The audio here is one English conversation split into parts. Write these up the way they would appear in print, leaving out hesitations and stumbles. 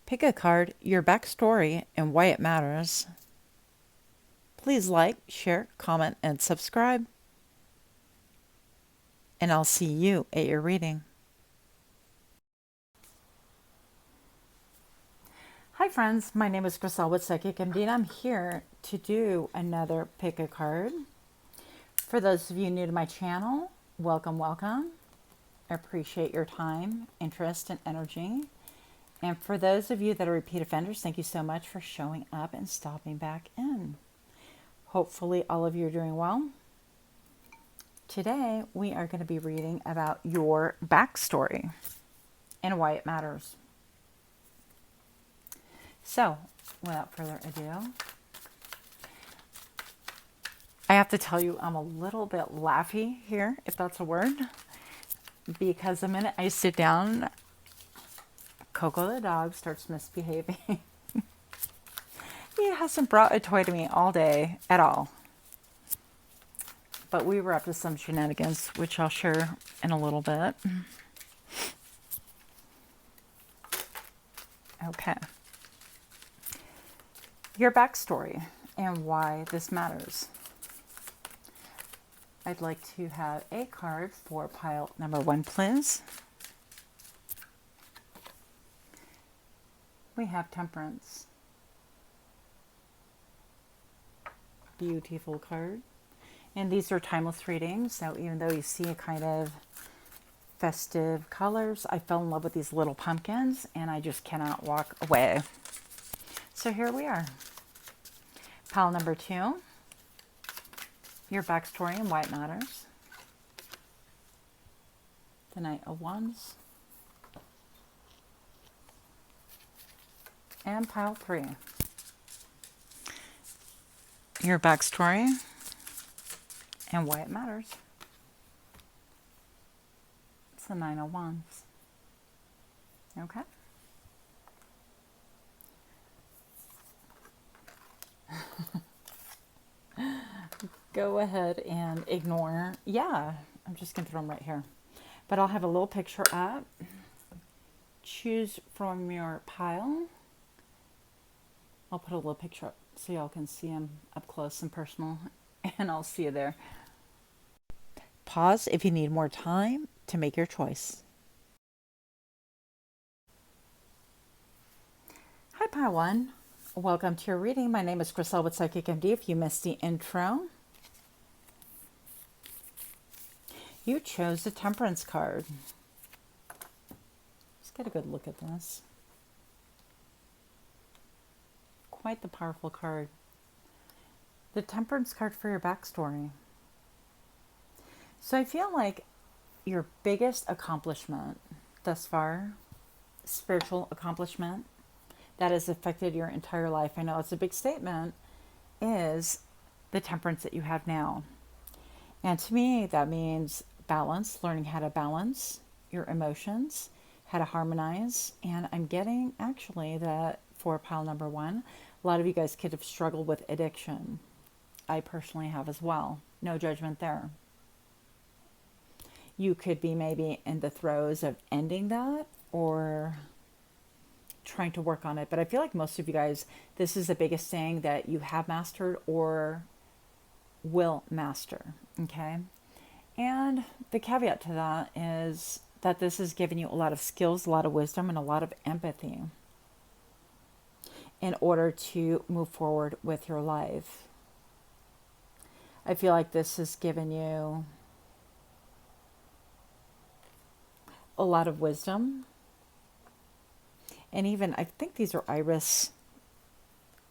Pick a card, your backstory, and why it matters. Please like, share, comment, and subscribe. And I'll see you at your reading. Hi friends, my name is Griselle with Psychic MD and I'm here to do another Pick a Card. For those of you new to my channel, welcome. I appreciate your time, interest, and energy. And for those of you that are repeat offenders, thank you so much for showing up and stopping back in. Hopefully all of you are doing well. Today we are going to be reading about your backstory and why it matters. So, without further ado, I have to tell you I'm a little bit laughy here, if that's a word, because the minute I sit down, Coco the dog starts misbehaving. He hasn't brought a toy to me all day at all. But we were up to some shenanigans, which I'll share in a little bit. Okay. Your backstory and why this matters. I'd like to have a card for pile number 1, please. We have Temperance. Beautiful card. And these are timeless readings, so even though you see a kind of festive colors, I fell in love with these little pumpkins and I just cannot walk away. So here we are. Pile number 2, your backstory and why it matters. The Knight of Wands. And pile 3, your backstory and why it matters. It's the Nine of Wands. Okay. Go ahead and ignore. Yeah, I'm just going to throw them right here. But I'll have a little picture up. Choose from your pile. I'll put a little picture up so y'all can see them up close and personal. And I'll see you there. Pause if you need more time to make your choice. Hi, Pile 1. Welcome to your reading. My name is Griselle with Psychic MD. If you missed the intro, you chose the Temperance card. Let's get a good look at this. Quite the powerful card. The Temperance card for your backstory. So I feel like your biggest accomplishment thus far, spiritual accomplishment, that has affected your entire life, I know it's a big statement, is the temperance that you have now. And to me, that means balance, learning how to balance your emotions, how to harmonize. And I'm getting actually that for pile number 1, a lot of you guys could have struggled with addiction. I personally have as well. No judgment there. You could be maybe in the throes of ending that or trying to work on it. But I feel like most of you guys, this is the biggest thing that you have mastered or will master. Okay. And the caveat to that is that this has given you a lot of skills, a lot of wisdom, and a lot of empathy in order to move forward with your life. I feel like this has given you a lot of wisdom. And even, I think these are iris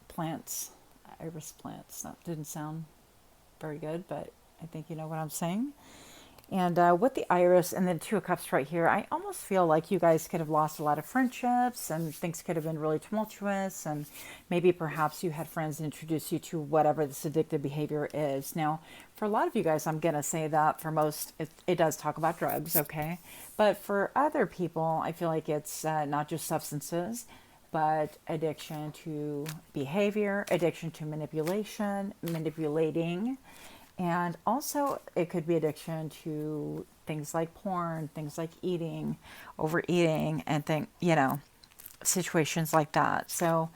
plants. Iris plants. That didn't sound very good, but I think you know what I'm saying. And with the iris and the 2 of Cups right here, I almost feel like you guys could have lost a lot of friendships and things could have been really tumultuous. And maybe perhaps you had friends introduce you to whatever this addictive behavior is. Now, for a lot of you guys, I'm going to say that for most, it does talk about drugs, okay? But for other people, I feel like it's not just substances, but addiction to behavior, addiction to manipulation, manipulating. And also it could be addiction to things like porn, things like eating, overeating, and situations like that. So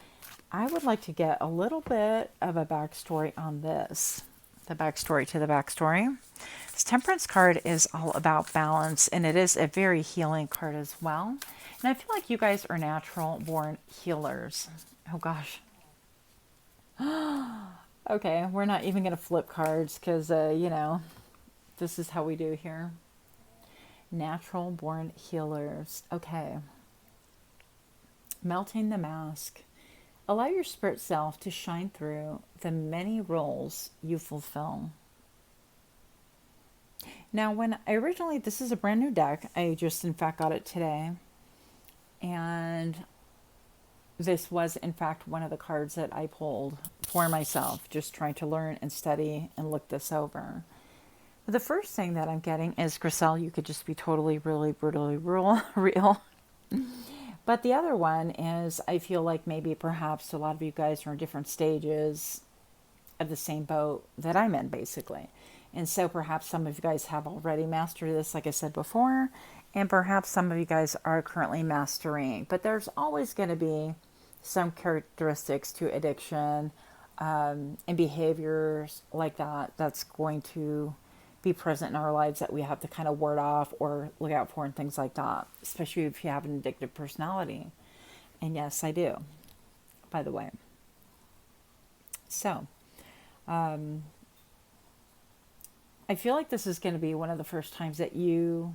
I would like to get a little bit of a backstory on this. The backstory to the backstory. This Temperance card is all about balance, and it is a very healing card as well. And I feel like you guys are natural born healers. Oh gosh. Okay, we're not even going to flip cards because, this is how we do here. Natural born healers. Okay. Melting the mask. Allow your spirit self to shine through the many roles you fulfill. Now, when I originally, this is a brand new deck. I just, in fact, got it today. And this was, in fact, one of the cards that I pulled for myself, just trying to learn and study and look this over. The first thing that I'm getting is, Griselle, you could just be totally, really, brutally real. But the other one is, I feel like maybe perhaps a lot of you guys are in different stages of the same boat that I'm in, basically. And so perhaps some of you guys have already mastered this, like I said before, and perhaps some of you guys are currently mastering. But there's always going to be some characteristics to addiction and behaviors like that that's going to be present in our lives that we have to kind of ward off or look out for and things like that, especially if you have an addictive personality. And yes, I do, by the way. So, I feel like this is going to be one of the first times that you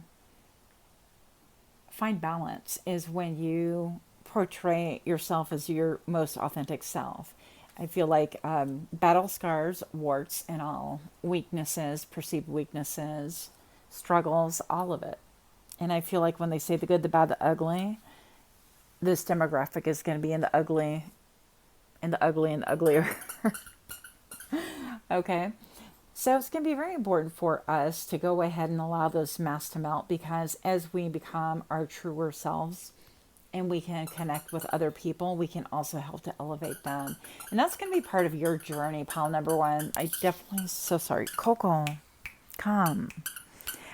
find balance is when you portray yourself as your most authentic self. I feel like battle scars, warts and all, weaknesses, perceived weaknesses, struggles, all of it. And I feel like when they say the good, the bad, the ugly, this demographic is going to be in the ugly, and the ugly and the uglier. Okay. So it's going to be very important for us to go ahead and allow those masks to melt, because as we become our truer selves and we can connect with other people, we can also help to elevate them. And that's going to be part of your journey, pile number one. I definitely, so sorry. Coco, come.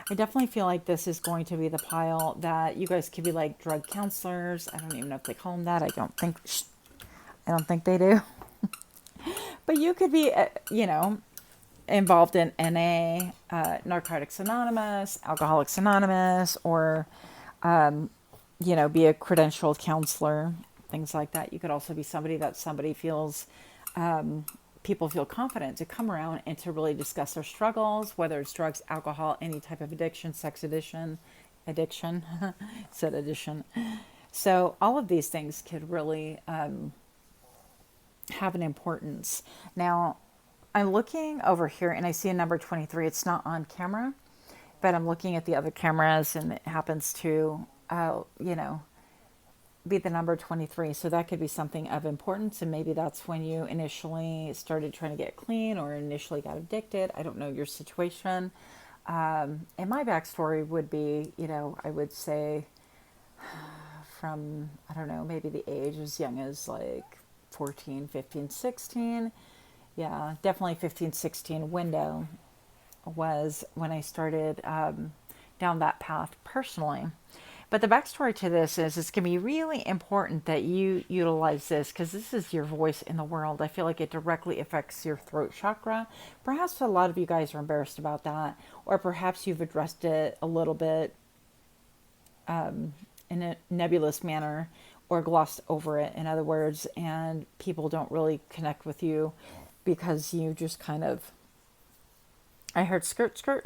I definitely feel like this is going to be the pile that you guys could be like drug counselors. I don't even know if they call them that. I don't think they do. But you could be, involved in NA, Narcotics Anonymous, Alcoholics Anonymous, or, be a credentialed counselor, things like that. You could also be somebody that somebody feels, people feel confident to come around and to really discuss their struggles, whether it's drugs, alcohol, any type of addiction, sex addiction, said addiction. So all of these things could really have an importance. Now, I'm looking over here and I see a number 23. It's not on camera, but I'm looking at the other cameras and it happens to, be the number 23. So that could be something of importance. And maybe that's when you initially started trying to get clean or initially got addicted. I don't know your situation. And my backstory would be, I would say from, I don't know, maybe the age as young as like 14, 15, 16. Yeah, definitely 15, 16 window was when I started down that path personally. But the backstory to this is it's going to be really important that you utilize this, because this is your voice in the world. I feel like it directly affects your throat chakra. Perhaps a lot of you guys are embarrassed about that, or perhaps you've addressed it a little bit in a nebulous manner or glossed over it, in other words, and people don't really connect with you because you just kind of, I heard skirt, skirt.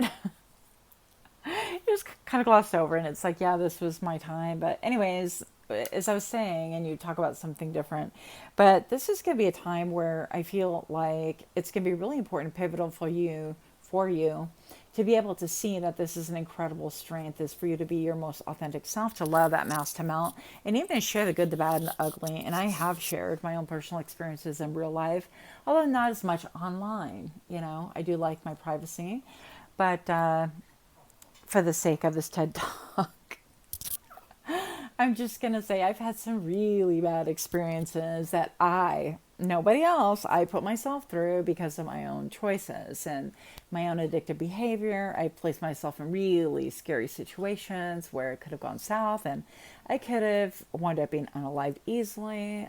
You just kind of glossed over, and it's like, yeah, this was my time. But anyways, as I was saying, and you talk about something different, but this is going to be a time where I feel like it's going to be really important, pivotal for you to be able to see that this is an incredible strength, is for you to be your most authentic self, to allow that mask to melt, and even share the good, the bad, and the ugly. And I have shared my own personal experiences in real life, although not as much online. I do like my privacy, but for the sake of this TED Talk, I'm just going to say I've had some really bad experiences that nobody else, I put myself through because of my own choices and my own addictive behavior. I placed myself in really scary situations where it could have gone south and I could have wound up being unalived easily.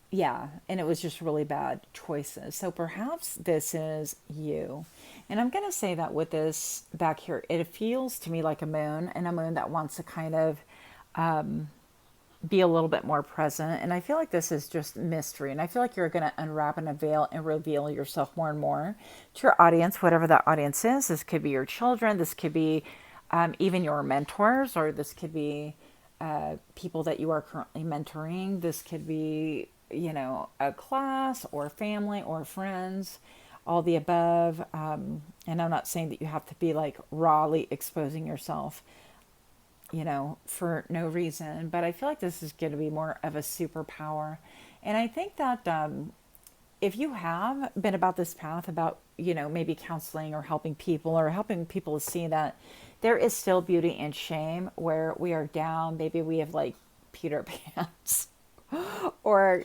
Yeah, and it was just really bad choices. So perhaps this is you. And I'm going to say that with this back here, it feels to me like a moon, and a moon that wants to kind of be a little bit more present. And I feel like this is just mystery. And I feel like you're going to unwrap and unveil and reveal yourself more and more to your audience, whatever that audience is. This could be your children. This could be even your mentors, or this could be people that you are currently mentoring. This could be, a class or family or friends, all the above. And I'm not saying that you have to be like rawly exposing yourself, for no reason. But I feel like this is going to be more of a superpower. And I think that if you have been about this path, about, maybe counseling or helping people to see that there is still beauty in shame where we are down, maybe we have like Peter Pants or,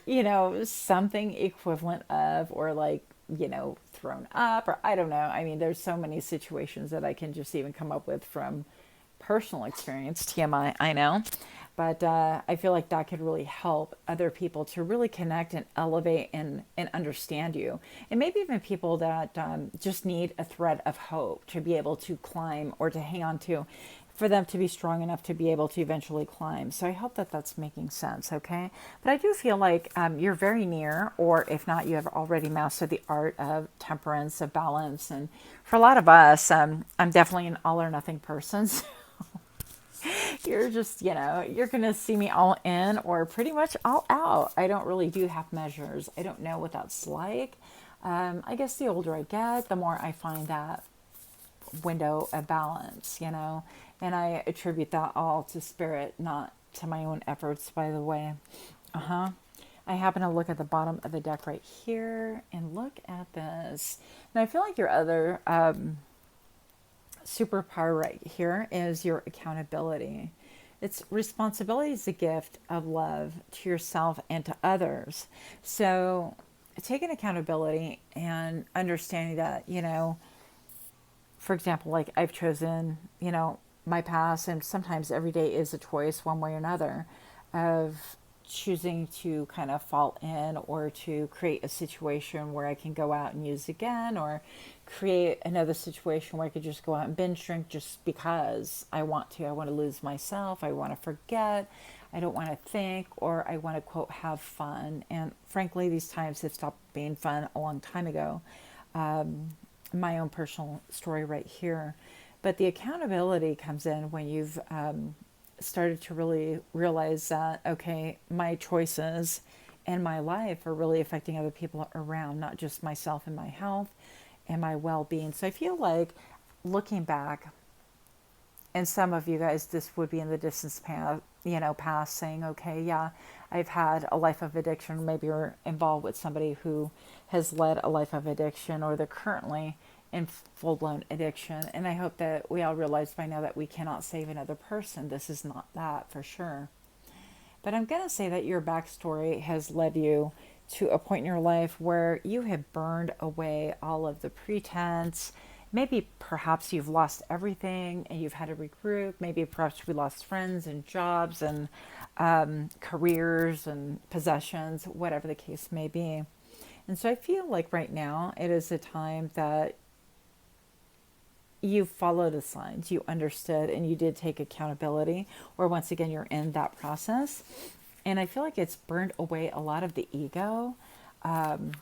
something equivalent of, or like, thrown up, or I don't know. I mean, there's so many situations that I can just even come up with from personal experience, TMI, I know. But I feel like that could really help other people to really connect and elevate and understand you. And maybe even people that just need a thread of hope to be able to climb or to hang on to, for them to be strong enough to be able to eventually climb. So I hope that that's making sense, okay? But I do feel like you're very near, or if not, you have already mastered the art of temperance, of balance. And for a lot of us, I'm definitely an all or nothing person. You're just, you're going to see me all in or pretty much all out. I don't really do half measures. I don't know what that's like. I guess the older I get, the more I find that window of balance, and I attribute that all to spirit, not to my own efforts, by the way. I happen to look at the bottom of the deck right here and look at this. And I feel like your other superpower right here is your accountability. It's responsibility is a gift of love to yourself and to others. So taking accountability and understanding that, for example, like I've chosen, my past, and sometimes every day is a choice one way or another of choosing to kind of fall in, or to create a situation where I can go out and use again, or create another situation where I could just go out and binge drink just because I want to. I want to lose myself. I want to forget. I don't want to think, or I want to, quote, have fun. And frankly, these times have stopped being fun a long time ago. My own personal story right here. But the accountability comes in when you've started to really realize that, okay, my choices and my life are really affecting other people around, not just myself and my health and my well-being. So I feel like looking back, and some of you guys, this would be in the distance past, saying, okay, yeah, I've had a life of addiction. Maybe you're involved with somebody who has led a life of addiction, or they're currently in full-blown addiction. And I hope that we all realize by now that we cannot save another person. This is not that, for sure. But I'm going to say that your backstory has led you to a point in your life where you have burned away all of the pretense. Maybe perhaps you've lost everything and you've had to regroup. Maybe perhaps we lost friends and jobs and careers and possessions, whatever the case may be. And so I feel like right now it is a time that you followed the signs, you understood, and you did take accountability, or once again, you're in that process. And I feel like it's burned away a lot of the ego. And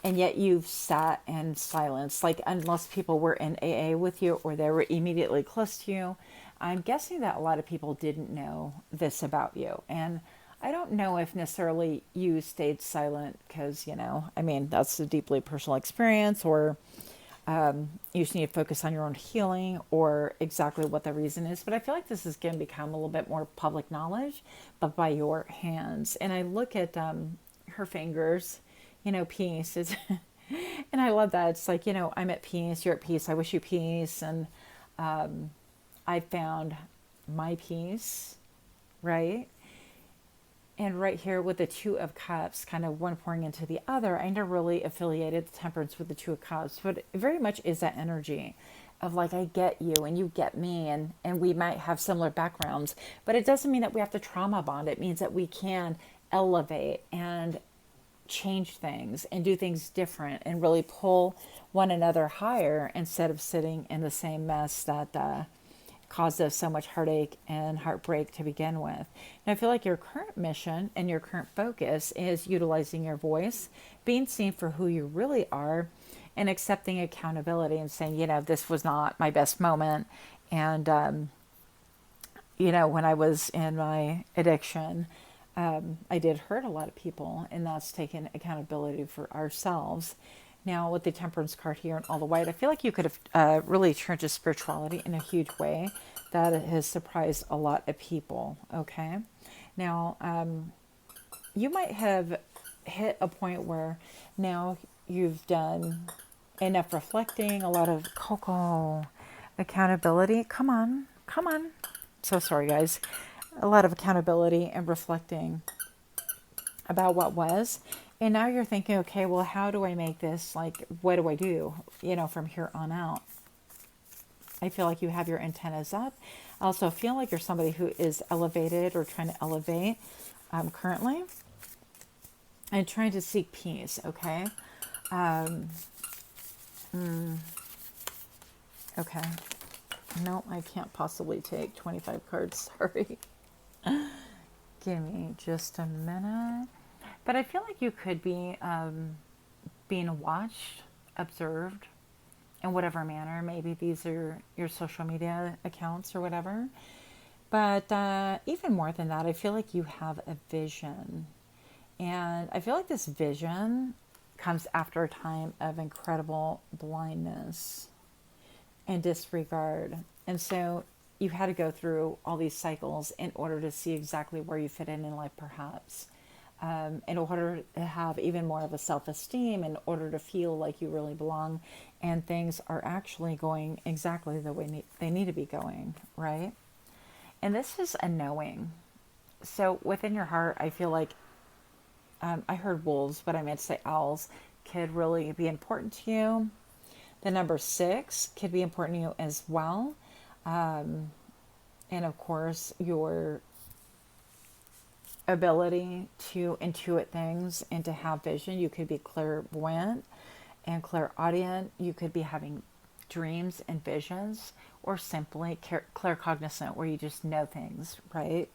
yet you've sat in silence, like unless people were in AA with you or they were immediately close to you. I'm guessing that a lot of people didn't know this about you. And I don't know if necessarily you stayed silent because, that's a deeply personal experience, or you just need to focus on your own healing, or exactly what the reason is. But I feel like this is going to become a little bit more public knowledge, but by your hands. And I look at her fingers, peace. And I love that. It's like, I'm at peace, you're at peace, I wish you peace. And I found my peace, right? And right here with the Two of Cups, kind of one pouring into the other, I never really affiliated Temperance with the Two of Cups, but it very much is that energy of like, I get you and you get me, and we might have similar backgrounds, but it doesn't mean that we have to trauma bond. It means that we can elevate and change things and do things different and really pull one another higher instead of sitting in the same mess that caused us so much heartache and heartbreak to begin with. And I feel like your current mission and your current focus is utilizing your voice, being seen for who you really are, and accepting accountability and saying, this was not my best moment. And, when I was in my addiction, I did hurt a lot of people, and that's taking accountability for ourselves. Now, with the Temperance card here and all the white, I feel like you could have really turned to spirituality in a huge way that has surprised a lot of people, okay? Now, you might have hit a point where now you've done enough reflecting, a lot of accountability. Come on, come on. So sorry, guys. A lot of accountability and reflecting about what was. And now you're thinking, okay, well, how do I make this? Like, what do I do, from here on out? I feel like you have your antennas up. I also feel like you're somebody who is elevated or trying to elevate currently and trying to seek peace, okay? Okay. No, I can't possibly take 25 cards. Sorry. Give me just a minute. But I feel like you could be being watched, observed in whatever manner. Maybe these are your social media accounts or whatever. But even more than that, I feel like you have a vision. And I feel like this vision comes after a time of incredible blindness and disregard. And so you had to go through all these cycles in order to see exactly where you fit in life, perhaps. In order to have even more of a self-esteem, in order to feel like you really belong, and things are actually going exactly the way they need to be going, right? And this is a knowing. So within your heart, I feel like, I heard wolves, but I meant to say owls, could really be important to you. The number 6 could be important to you as well. And of course, your ability to intuit things and to have vision. You could be clairvoyant and clairaudient. You could be having dreams and visions, or simply claircognizant, where you just know things, right?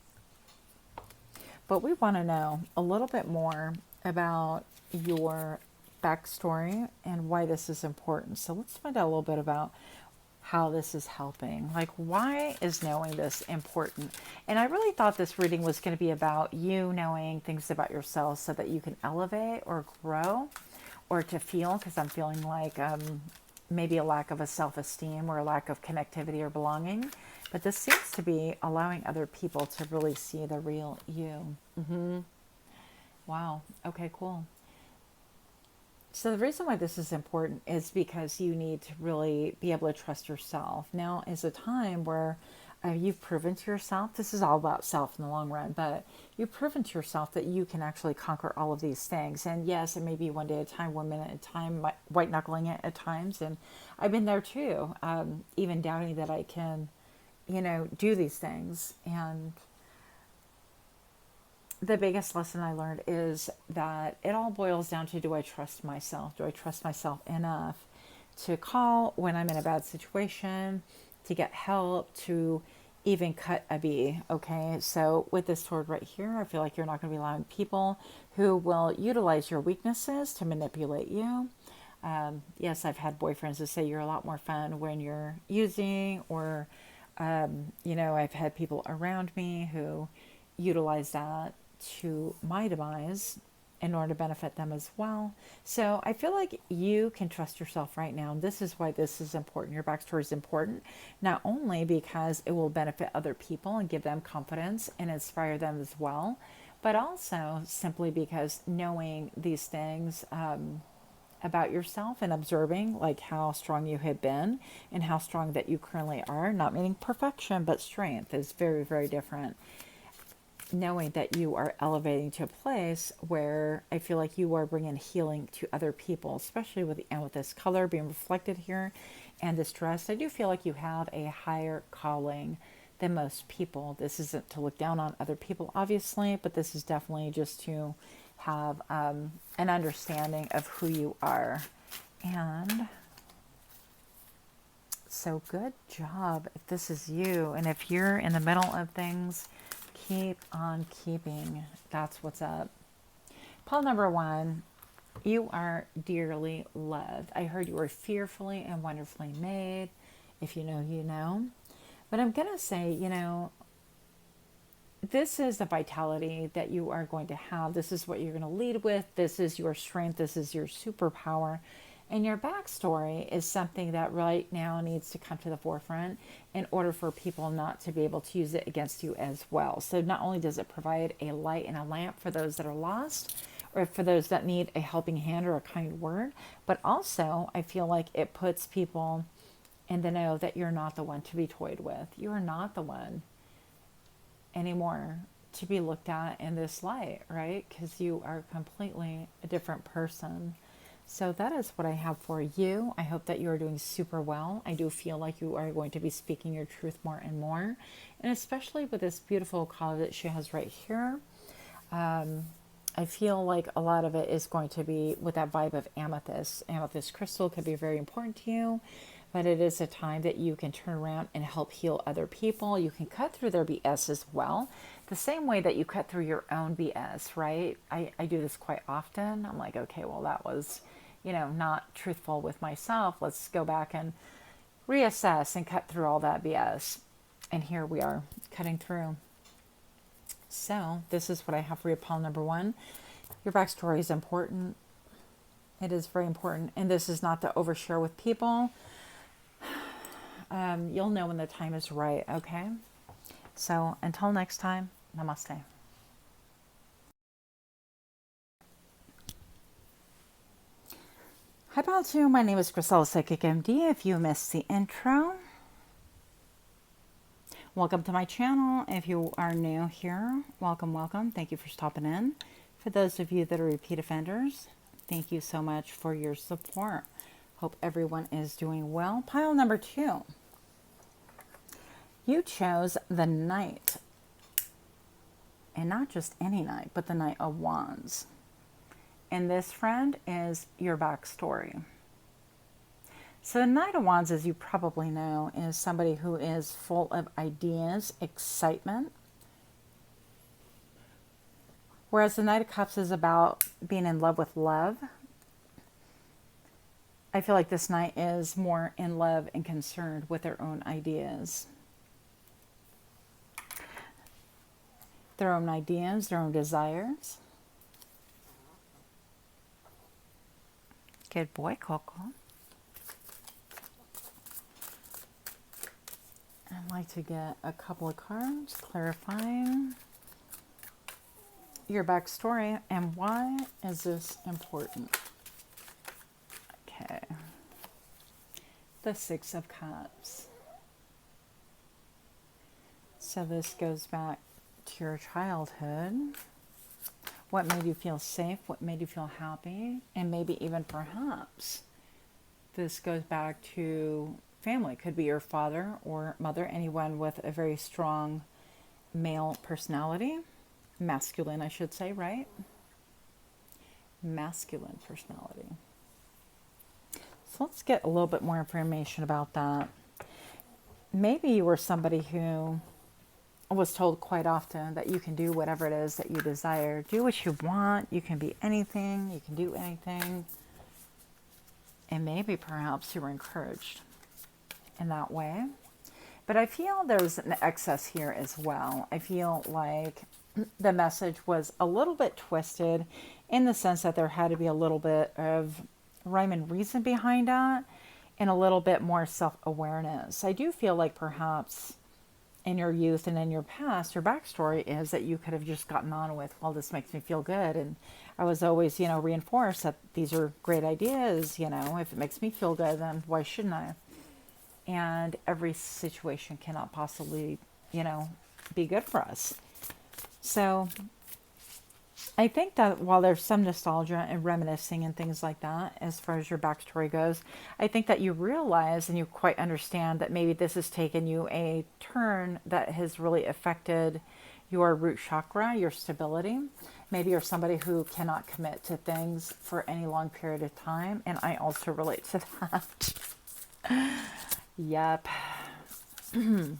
But we want to know a little bit more about your backstory and why this is important. So let's find out a little bit about how this is helping. Like, why is knowing this important? And I really thought this reading was going to be about you knowing things about yourself so that you can elevate or grow or to feel, because I'm feeling like maybe a lack of a self-esteem or a lack of connectivity or belonging. But this seems to be allowing other people to really see the real you. Wow. Okay, cool. So the reason why this is important is because you need to really be able to trust yourself. Now is a time where you've proven to yourself, this is all about self in the long run, but you've proven to yourself that you can actually conquer all of these things. And yes, it may be one day at a time, 1 minute at a time, white knuckling it at times. And I've been there too, even doubting that I can, do these things. And the biggest lesson I learned is that it all boils down to, do I trust myself? Do I trust myself enough to call when I'm in a bad situation, to get help, to even cut a bee? Okay, so with this sword right here, I feel like you're not going to be allowing people who will utilize your weaknesses to manipulate you. Yes, I've had boyfriends that say you're a lot more fun when you're using, or, I've had people around me who utilize that to my demise in order to benefit them as well. So I feel like you can trust yourself right now. And this is why this is important. Your backstory is important, not only because it will benefit other people and give them confidence and inspire them as well, but also simply because knowing these things about yourself and observing like how strong you have been and how strong that you currently are, not meaning perfection, but strength is very, very different. Knowing that you are elevating to a place where I feel like you are bringing healing to other people, especially with the amethyst color being reflected here and the stress. I do feel like you have a higher calling than most people. This isn't to look down on other people, obviously, but this is definitely just to have an understanding of who you are. And so good job if this is you. And if you're in the middle of things, keep on keeping. That's what's up. Pile number 1, you are dearly loved. I heard you were fearfully and wonderfully made. If you know, you know. But I'm going to say, you know, this is the vitality that you are going to have. This is what you're going to lead with. This is your strength. This is your superpower. And your backstory is something that right now needs to come to the forefront in order for people not to be able to use it against you as well. So not only does it provide a light and a lamp for those that are lost, or for those that need a helping hand or a kind word, but also I feel like it puts people in the know that you're not the one to be toyed with. You're not the one anymore to be looked at in this light, right? Because you are completely a different person. So that is what I have for you. I hope that you are doing super well. I do feel like you are going to be speaking your truth more and more. And especially with this beautiful color that she has right here. I feel like a lot of it is going to be with that vibe of amethyst. Amethyst crystal could be very important to you, but it is a time that you can turn around and help heal other people. You can cut through their BS as well. The same way that you cut through your own BS, right? I do this quite often. I'm like, okay, well, that was, you know, not truthful with myself. Let's go back and reassess and cut through all that BS. And here we are cutting through. So this is what I have for you, pile number 1. Your backstory is important. It is very important. And this is not to overshare with people. You'll know when the time is right, okay? So until next time, namaste. Hi, pile 2. My name is Chriselle, Psychic MD. If you missed the intro, welcome to my channel. If you are new here, welcome, welcome. Thank you for stopping in. For those of you that are repeat offenders, thank you so much for your support. Hope everyone is doing well. Pile number 2. You chose the Knight. And not just any knight, but the Knight of Wands. And this, friend, is your backstory. So the Knight of Wands, as you probably know, is somebody who is full of ideas, excitement. Whereas the Knight of Cups is about being in love with love. I feel like this Knight is more in love and concerned with their own ideas. Their own ideas, their own desires. Good boy, Coco. I'd like to get a couple of cards clarifying your backstory and why is this important. Okay. The Six of Cups. So this goes back to your childhood. What made you feel safe? What made you feel happy? And maybe even perhaps this goes back to family. Could be your father or mother, anyone with a very strong male personality. Masculine, I should say, right? Masculine personality. So let's get a little bit more information about that. Maybe you were somebody who was told quite often that you can do whatever it is that you desire. Do what you want. You can be anything. You can do anything. And maybe perhaps you were encouraged in that way. But I feel there's an excess here as well. I feel like the message was a little bit twisted in the sense that there had to be a little bit of rhyme and reason behind that and a little bit more self-awareness. I do feel like perhaps in your youth and in your past, your backstory is that you could have just gotten on with, well, this makes me feel good. And I was always, reinforced that these are great ideas. If it makes me feel good, then why shouldn't I? And every situation cannot possibly, be good for us. So I think that while there's some nostalgia and reminiscing and things like that, as far as your backstory goes, I think that you realize and you quite understand that maybe this has taken you a turn that has really affected your root chakra, your stability. Maybe you're somebody who cannot commit to things for any long period of time, and I also relate to that. Yep.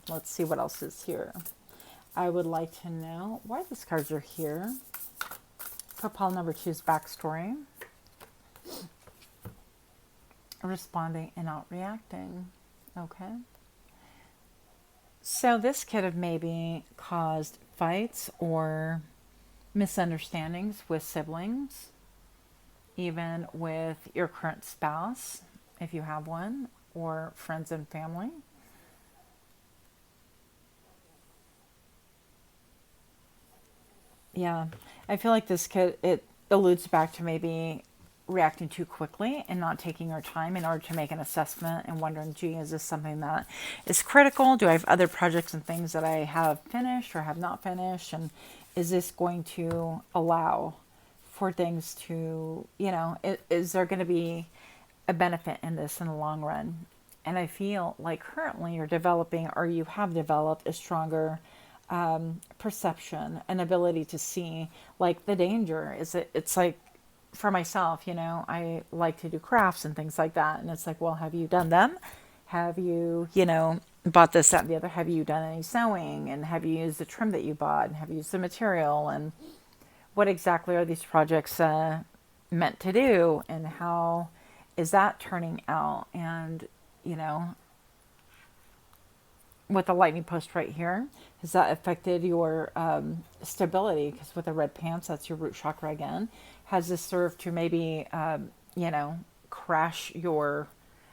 Let's see what else is here. I would like to know why these cards are here. For pile number 2's backstory. Responding and not reacting. Okay. So this could have maybe caused fights or misunderstandings with siblings, even with your current spouse, if you have one, or friends and family. Yeah, I feel like it alludes back to maybe reacting too quickly and not taking our time in order to make an assessment and wondering, gee, is this something that is critical? Do I have other projects and things that I have finished or have not finished? And is this going to allow for things to, is there going to be a benefit in this in the long run? And I feel like currently you're developing, or you have developed, a stronger perception, an ability to see like the danger. It's like, for myself, I like to do crafts and things like that. And it's like, well, have you done them? Have you, bought this, that, and the other? Have you done any sewing? And have you used the trim that you bought? And have you used the material? And what exactly are these projects meant to do? And how is that turning out? And, with the lightning post right here, has that affected your stability? Because with the red pants, that's your root chakra again. Has this served to maybe, crash your,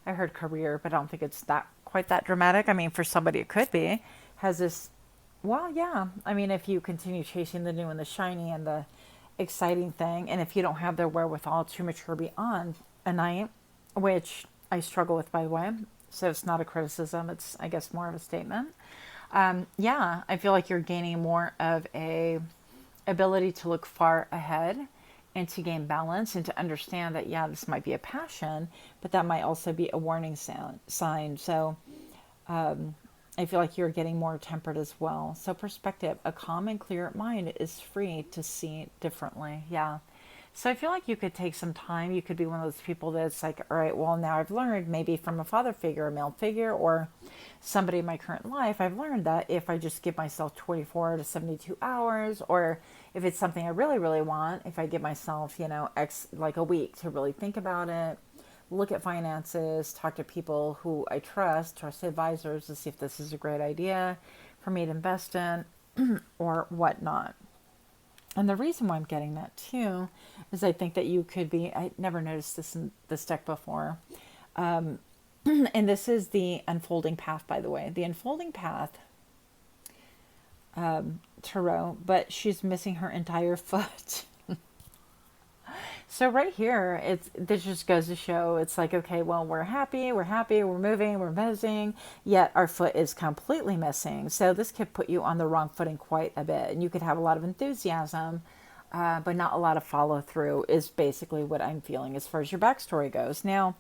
I heard career, but I don't think it's that quite that dramatic. I mean, for somebody it could be. Has this, well, yeah. I mean, if you continue chasing the new and the shiny and the exciting thing, and if you don't have the wherewithal to mature beyond a night, which I struggle with, by the way, so it's not a criticism, it's, I guess, more of a statement. Yeah, I feel like you're gaining more of a ability to look far ahead and to gain balance and to understand that, yeah, this might be a passion, but that might also be a warning sign. So I feel like you're getting more tempered as well. So perspective, a calm and clear mind is free to see differently. Yeah. So I feel like you could take some time. You could be one of those people that's like, all right, well, now I've learned, maybe from a father figure, a male figure, or somebody in my current life, I've learned that if I just give myself 24 to 72 hours, or if it's something I really, really want, if I give myself, like a week to really think about it, look at finances, talk to people who I trust advisors, to see if this is a great idea for me to invest in or whatnot. And the reason why I'm getting that too is I think that you could be, I never noticed this in this deck before. And this is the unfolding path, by the way. The unfolding path tarot, but she's missing her entire foot. So right here, this just goes to show, it's like, okay, well, we're happy, we're moving, we're visiting, yet our foot is completely missing. So this could put you on the wrong footing quite a bit. And you could have a lot of enthusiasm, but not a lot of follow through, is basically what I'm feeling as far as your backstory goes. Now,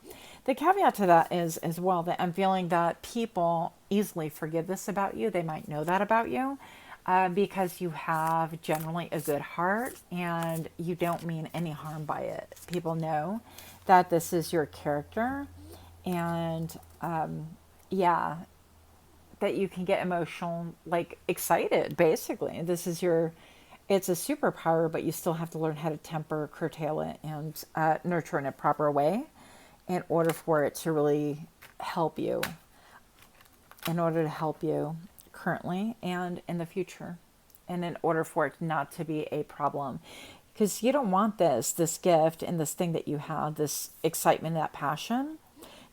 the caveat to that is as well that I'm feeling that people easily forgive this about you. They might know that about you. Because you have generally a good heart and you don't mean any harm by it. People know that this is your character, and yeah, that you can get emotional, like excited, basically. It's a superpower, but you still have to learn how to temper, curtail it, and nurture in a proper way in order for it to really help you, currently and in the future, and in order for it not to be a problem, because you don't want this gift and this thing that you have, this excitement, that passion,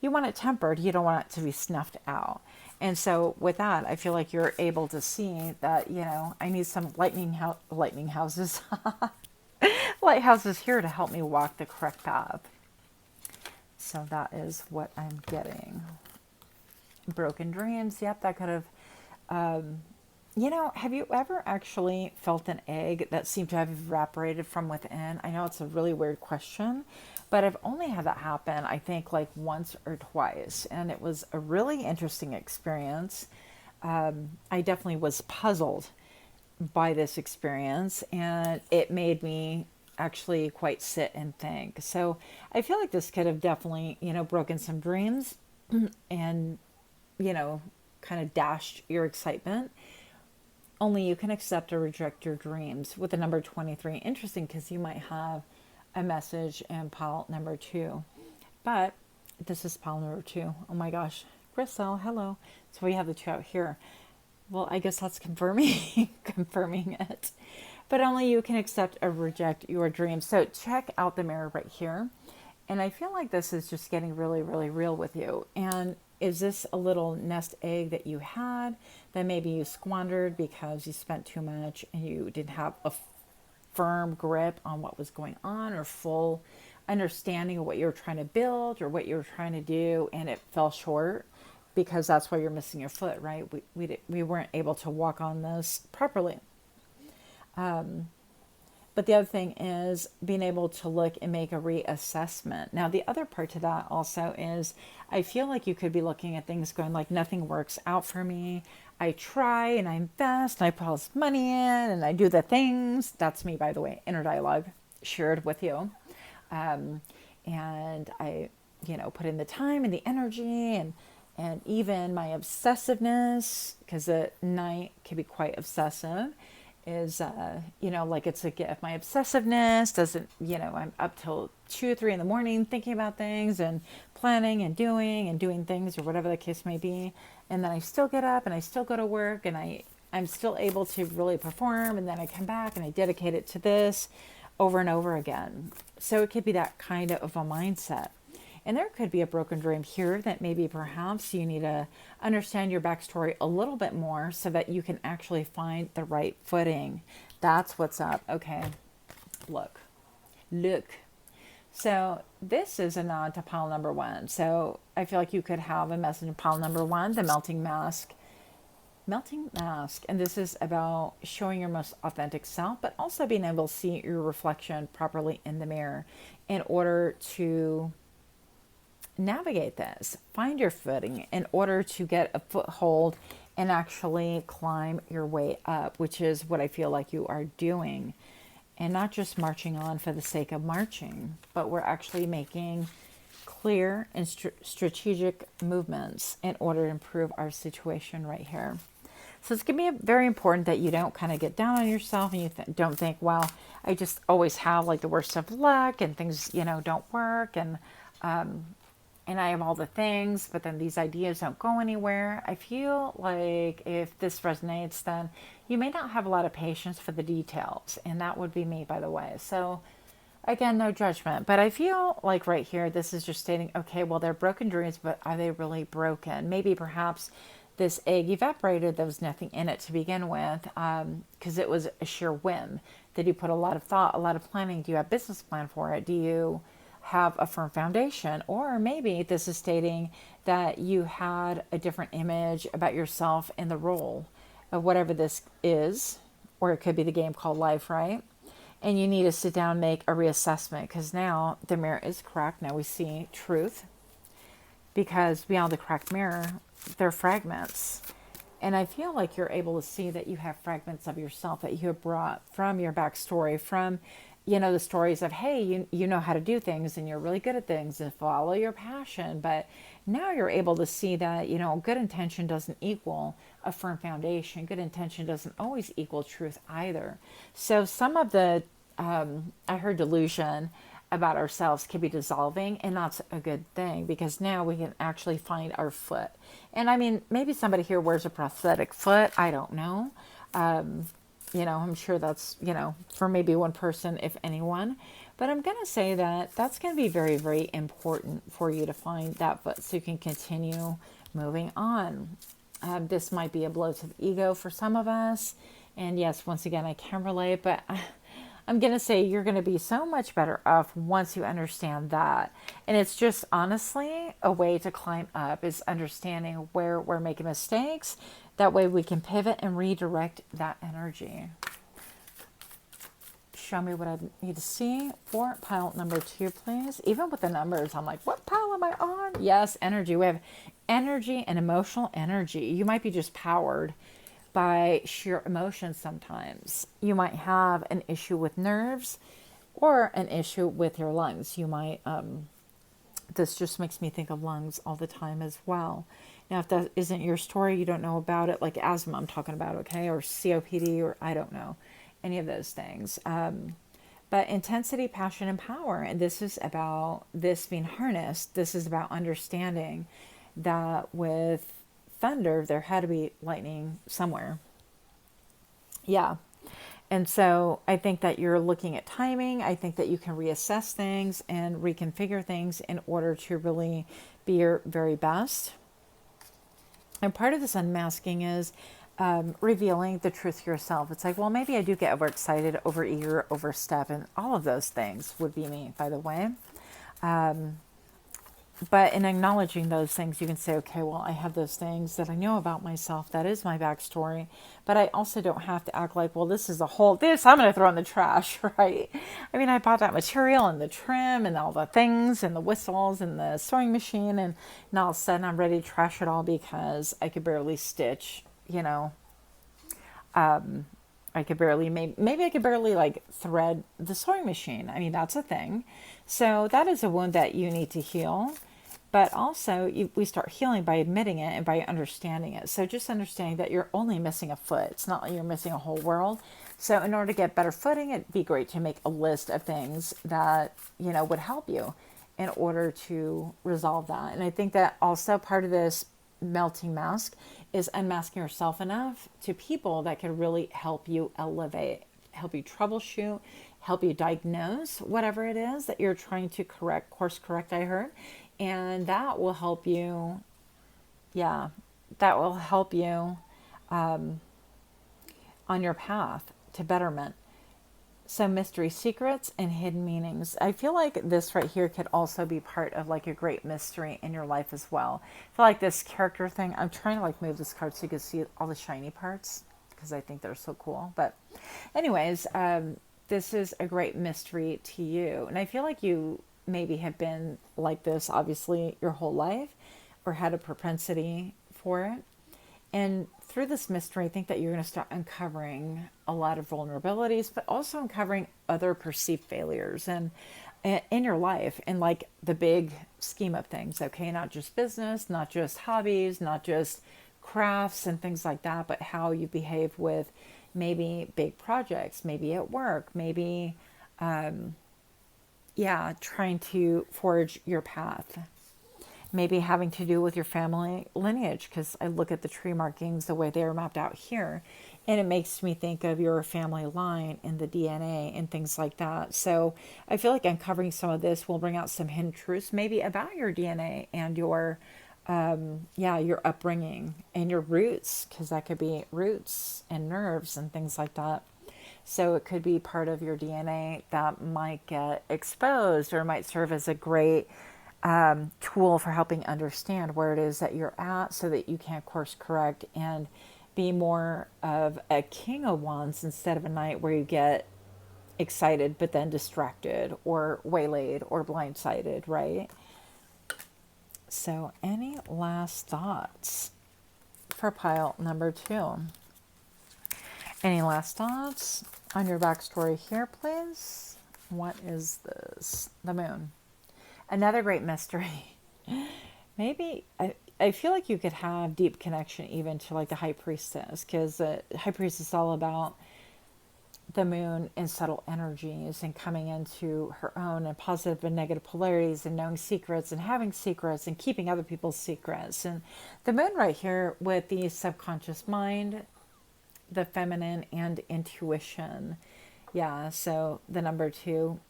you want it tempered. You don't want it to be snuffed out. And so with that, I feel like you're able to see that, I need some lightning houses, lighthouses here to help me walk the correct path. So that is what I'm getting. Broken dreams. Yep, that could have, have you ever actually felt an egg that seemed to have evaporated from within? I know it's a really weird question, but I've only had that happen, I think, like once or twice. And it was a really interesting experience. I definitely was puzzled by this experience, and it made me actually quite sit and think. So I feel like this could have definitely, broken some dreams and, you know, kind of dashed your excitement. Only you can accept or reject your dreams with the number 23. Interesting, because you might have a message in pile number 2. But this is pile number 2. Oh my gosh. Grisel, hello. So we have the 2 out here. Well, I guess that's confirming confirming it. But only you can accept or reject your dreams. So check out the mirror right here. And I feel like this is just getting really, really real with you. And is this a little nest egg that you had that maybe you squandered because you spent too much and you didn't have a firm grip on what was going on, or full understanding of what you were trying to build or what you were trying to do, and it fell short because that's why you're missing your foot, right? We weren't able to walk on this properly. But the other thing is being able to look and make a reassessment. Now, the other part to that also is I feel like you could be looking at things going like, nothing works out for me. I try and I invest and I put all this money in and I do the things. That's me, by the way, inner dialogue shared with you. And I, put in the time and the energy and even my obsessiveness, because the night can be quite obsessive, is, like it's a gift. My obsessiveness doesn't, I'm up till 2 or 3 in the morning thinking about things and planning and doing things, or whatever the case may be. And then I still get up and I still go to work and I'm still able to really perform. And then I come back and I dedicate it to this over and over again. So it could be that kind of a mindset. And there could be a broken dream here that maybe perhaps you need to understand your backstory a little bit more so that you can actually find the right footing. That's what's up. Okay, look. So this is a nod to pile number 1. So I feel like you could have a message in pile number 1, the melting mask. And this is about showing your most authentic self, but also being able to see your reflection properly in the mirror in order to navigate this, find your footing in order to get a foothold and actually climb your way up, which is what I feel like you are doing. And not just marching on for the sake of marching, but we're actually making clear and strategic movements in order to improve our situation right here. So it's going to be very important that you don't kind of get down on yourself and you don't think, well, I just always have like the worst of luck and things, don't work. And I have all the things, but then these ideas don't go anywhere. I feel like if this resonates, then you may not have a lot of patience for the details. And that would be me, by the way. So again, no judgment. But I feel like right here, this is just stating, okay, well, they're broken dreams, but are they really broken? Maybe perhaps this egg evaporated. There was nothing in it to begin with, because it was a sheer whim. Did you put a lot of thought, a lot of planning? Do you have a business plan for it? Do you have a firm foundation? Or maybe this is stating that you had a different image about yourself in the role of whatever this is, or it could be the game called life, right? And you need to sit down and make a reassessment, because now the mirror is cracked. Now we see truth, because beyond the cracked mirror, there are fragments. And I feel like you're able to see that you have fragments of yourself that you have brought from your backstory, from the stories of, hey, you know how to do things and you're really good at things and follow your passion. But now you're able to see that, good intention doesn't equal a firm foundation. Good intention doesn't always equal truth either. So some of the, I heard delusion about ourselves can be dissolving, and that's a good thing, because now we can actually find our foot. And I mean, maybe somebody here wears a prosthetic foot. I don't know. I'm sure that's, for maybe one person, if anyone. But I'm going to say that that's going to be very, very important for you to find that foot so you can continue moving on. This might be a blow to the ego for some of us. And yes, once again, I can relate, but I'm going to say you're going to be so much better off once you understand that. And it's just honestly a way to climb up is understanding where we're making mistakes. That way we can pivot and redirect that energy. Show me what I need to see for pile number 2, please. Even with the numbers, I'm like, what pile am I on? Yes, energy. We have energy and emotional energy. You might be just powered by sheer emotions sometimes. You might have an issue with nerves or an issue with your lungs. You might, this just makes me think of lungs all the time as well. Now, if that isn't your story, you don't know about it, like asthma I'm talking about, okay, or COPD, or I don't know, any of those things. But intensity, passion, and power, and this is about this being harnessed. This is about understanding that with thunder, there had to be lightning somewhere. Yeah. And so I think that you're looking at timing. I think that you can reassess things and reconfigure things in order to really be your very best. And part of this unmasking is revealing the truth to yourself. It's like, well, maybe I do get overexcited, overeager, overstep, and all of those things would be me, by the way. But in acknowledging those things, you can say, okay, well, I have those things that I know about myself. That is my backstory. But I also don't have to act like, well, this is a whole, this I'm going to throw in the trash, right? I mean, I bought that material and the trim and all the things and the whistles and the sewing machine. And now all of a sudden I'm ready to trash it all because I could barely stitch, you know. I could barely, maybe I could barely like thread the sewing machine. I mean, that's a thing. So that is a wound that you need to heal. But also, we start healing by admitting it and by understanding it. So just understanding that you're only missing a foot. It's not like you're missing a whole world. So in order to get better footing, it'd be great to make a list of things that, you know, would help you in order to resolve that. And I think that also part of this melting mask is unmasking yourself enough to people that can really help you elevate, help you troubleshoot, help you diagnose whatever it is that you're trying to correct, course correct, I heard. And that will help you, yeah, that will help you on your path to betterment. So mystery, secrets, and hidden meanings. I feel like this right here could also be part of like a great mystery in your life as well. I feel like this character thing, I'm trying to like move this card so you can see all the shiny parts because I think they're so cool. But anyways, this is a great mystery to you. And I feel like you maybe have been like this, obviously, your whole life or had a propensity for it. And through this mystery, I think that you're going to start uncovering a lot of vulnerabilities, but also uncovering other perceived failures and in your life in like the big scheme of things, okay? Not just business, not just hobbies, not just crafts and things like that, but how you behave with maybe big projects, maybe at work, maybe, trying to forge your path. Maybe having to do with your family lineage, because I look at the tree markings the way they are mapped out here, and it makes me think of your family line and the DNA and things like that. So I feel like uncovering some of this will bring out some hidden truths, maybe about your DNA and your upbringing and your roots, because that could be roots and nerves and things like that. So it could be part of your DNA that might get exposed or might serve as a great tool for helping understand where it is that you're at so that you can course correct and be more of a king of wands instead of a knight where you get excited but then distracted or waylaid or blindsided, right? So any last thoughts for pile number 2? Any last thoughts on your backstory here, please? What is this? The moon. Another great mystery. Maybe, I feel like you could have deep connection even to like the high priestess, because the high priestess is all about the moon and subtle energies and coming into her own and positive and negative polarities and knowing secrets and having secrets and keeping other people's secrets. And the moon right here with the subconscious mind, the feminine, and intuition. Yeah, so the number 2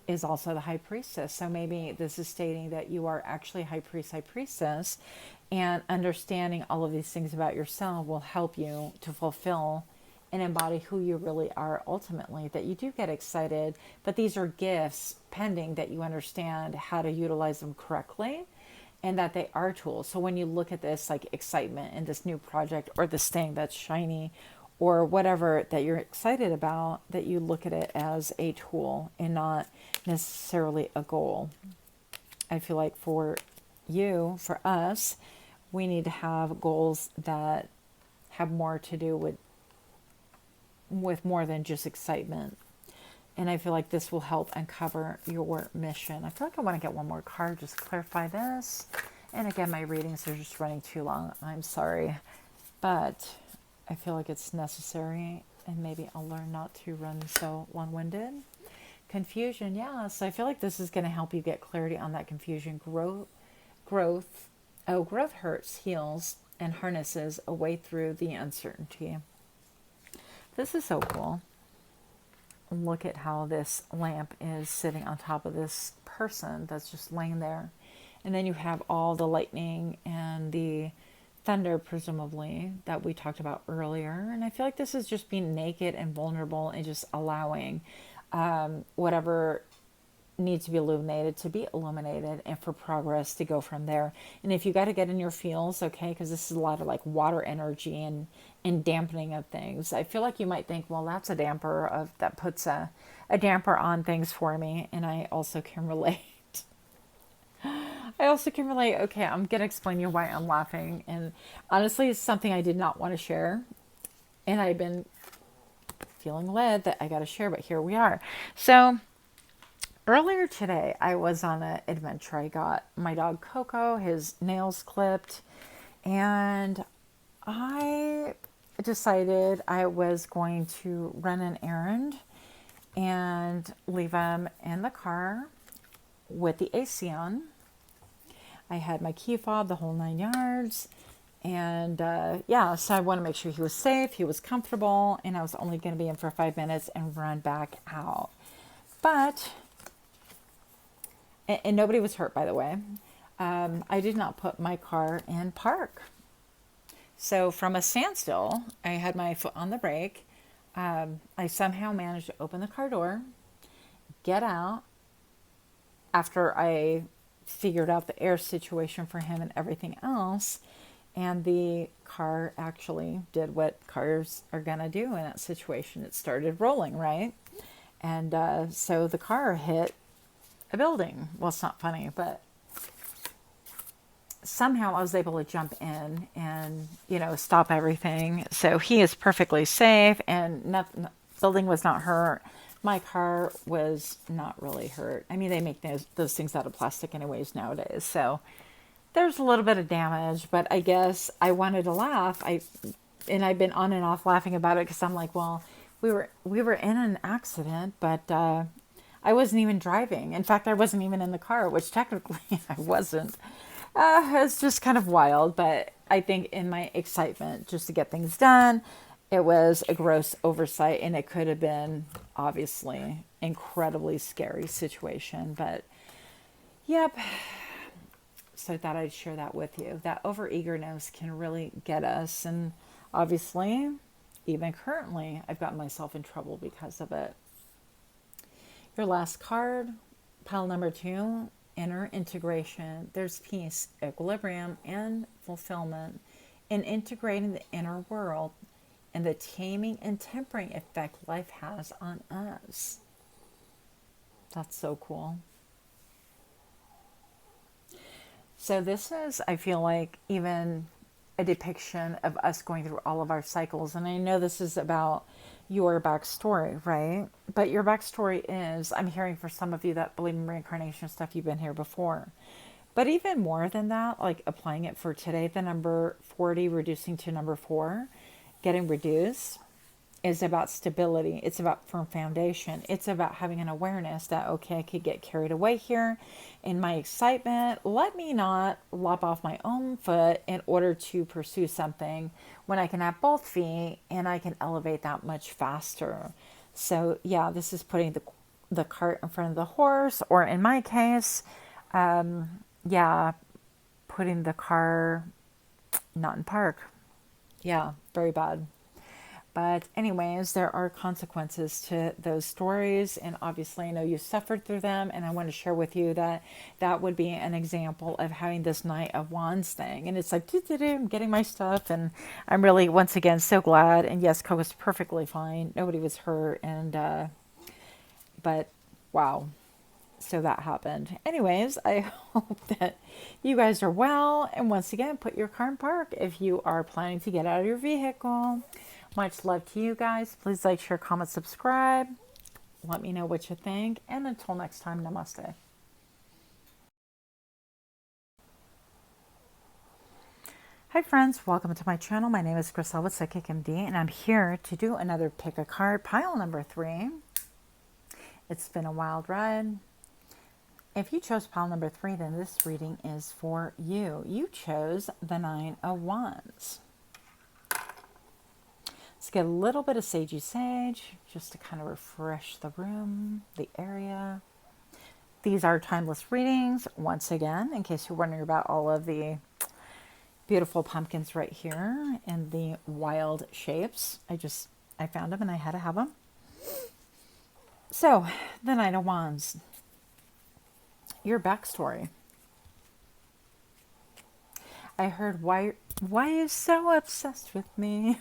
is also the high priestess. So maybe this is stating that you are actually high priest, high priestess, and understanding all of these things about yourself will help you to fulfill and embody who you really are ultimately, that you do get excited, but these are gifts pending that you understand how to utilize them correctly and that they are tools. So when you look at this like excitement in this new project or this thing that's shiny or whatever that you're excited about, that you look at it as a tool and not necessarily a goal. I feel like for you, for us, we need to have goals that have more to do with more than just excitement. And I feel like this will help uncover your mission. I feel like I want to get one more card, just clarify this. And again, my readings are just running too long. I'm sorry. But I feel like it's necessary, and maybe I'll learn not to run so long-winded. Confusion, yeah. So I feel like this is going to help you get clarity on that confusion. Growth hurts, heals, and harnesses a way through the uncertainty. This is so cool. Look at how this lamp is sitting on top of this person that's just laying there. And then you have all the lightning and the thunder, presumably, that we talked about earlier. And I feel like this is just being naked and vulnerable and just allowing whatever needs to be illuminated to be illuminated, and for progress to go from there. And if you got to get in your feels, okay, because this is a lot of like water energy and dampening of things. I feel like you might think, well, that's a damper of that puts a damper on things for me. And I also can relate. Okay, I'm going to explain to you why I'm laughing. And honestly, it's something I did not want to share. And I've been feeling led that I got to share, but here we are. So earlier today, I was on an adventure. I got my dog Coco, his nails clipped, and I decided I was going to run an errand and leave him in the car with the AC on. I had my key fob, the whole 9 yards. And so I want to make sure he was safe, he was comfortable, and I was only going to be in for 5 minutes and run back out. But, and nobody was hurt, by the way. I did not put my car in park. So from a standstill, I had my foot on the brake. I somehow managed to open the car door, get out, after I figured out the air situation for him and everything else. And the car actually did what cars are going to do in that situation. It started rolling, right? And so the car hit a building. Well, it's not funny, but somehow I was able to jump in and, stop everything. So he is perfectly safe, and nothing, building was not hurt. My car was not really hurt. I mean, they make those things out of plastic anyways nowadays. So there's a little bit of damage, but I guess I wanted to laugh. And I've been on and off laughing about it because I'm like, well, we were in an accident, but I wasn't even driving. In fact, I wasn't even in the car, which technically I wasn't. It's just kind of wild, but I think in my excitement just to get things done, it was a gross oversight, and it could have been obviously incredibly scary situation, but yep. So I thought I'd share that with you. That overeagerness can really get us, and obviously, even currently, I've gotten myself in trouble because of it. Your last card, pile number 2, inner integration. There's peace, equilibrium, and fulfillment in integrating the inner world and the taming and tempering effect life has on us. That's so cool. So this is, I feel like, even a depiction of us going through all of our cycles. And I know this is about your backstory, right? But your backstory is, I'm hearing for some of you that believe in reincarnation stuff, you've been here before. But even more than that, like applying it for today, the number 40 reducing to number 4, getting reduced, is about stability. It's about firm foundation. It's about having an awareness that, okay, I could get carried away here in my excitement. Let me not lop off my own foot in order to pursue something when I can have both feet and I can elevate that much faster. So yeah, this is putting the the cart in front of the horse, or in my case, yeah, putting the car not in park. Yeah, very bad. But anyways, there are consequences to those stories, and obviously I know you suffered through them, and I want to share with you that that would be an example of having this Knight of Wands thing. And it's like, I'm getting my stuff, and I'm really, once again, so glad. And yes, Coco's perfectly fine. Nobody was hurt, and but wow. So that happened. Anyways, I hope that you guys are well. And once again, put your car in park if you are planning to get out of your vehicle. Much love to you guys. Please like, share, comment, subscribe. Let me know what you think. And until next time, namaste. Hi friends, welcome to my channel. My name is Chriselle with Psychic MD, and I'm here to do another pick a card, pile number 3. It's been a wild ride. If you chose pile number 3, then this reading is for you. You chose the 9 of Wands. Let's get a little bit of sagey sage just to kind of refresh the room, the area. These are timeless readings, once again, in case you're wondering about all of the beautiful pumpkins right here and the wild shapes. I found them and I had to have them. So, the 9 of Wands. Your backstory. I heard, why are you so obsessed with me?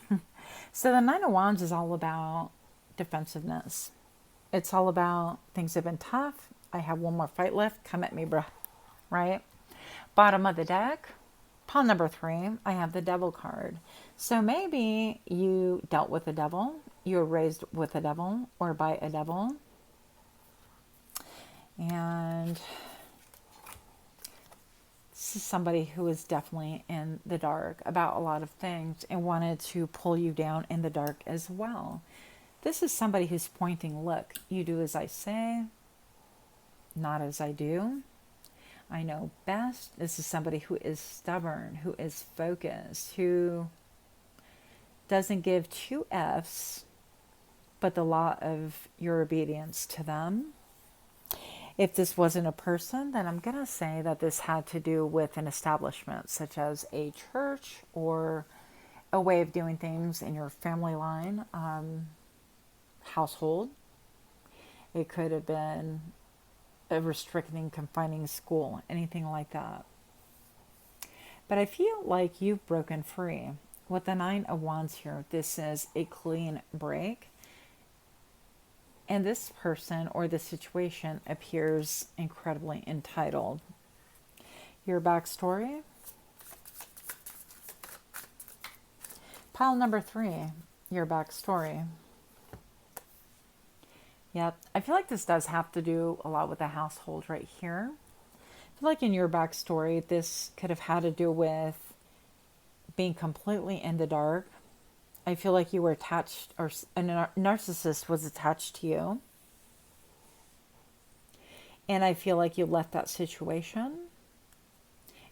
So the 9 of Wands is all about defensiveness. It's all about things have been tough. I have one more fight left. Come at me, bruh. Right? Bottom of the deck, pile number 3, I have the Devil card. So maybe you dealt with the devil. You were raised with a devil or by a devil. And this is somebody who is definitely in the dark about a lot of things and wanted to pull you down in the dark as well. This is somebody who's pointing, look, you do as I say, not as I do. I know best. This is somebody who is stubborn, who is focused, who doesn't give 2 F's, but the law of your obedience to them. If this wasn't a person, then I'm going to say that this had to do with an establishment, such as a church or a way of doing things in your family line, household. It could have been a restricting, confining school, anything like that. But I feel like you've broken free. With the 9 of Wands here, this is a clean break. And this person or this situation appears incredibly entitled. Your backstory. Pile number 3, your backstory. Yep, I feel like this does have to do a lot with the household right here. I feel like in your backstory, this could have had to do with being completely in the dark. I feel like you were attached, or a narcissist was attached to you. And I feel like you left that situation.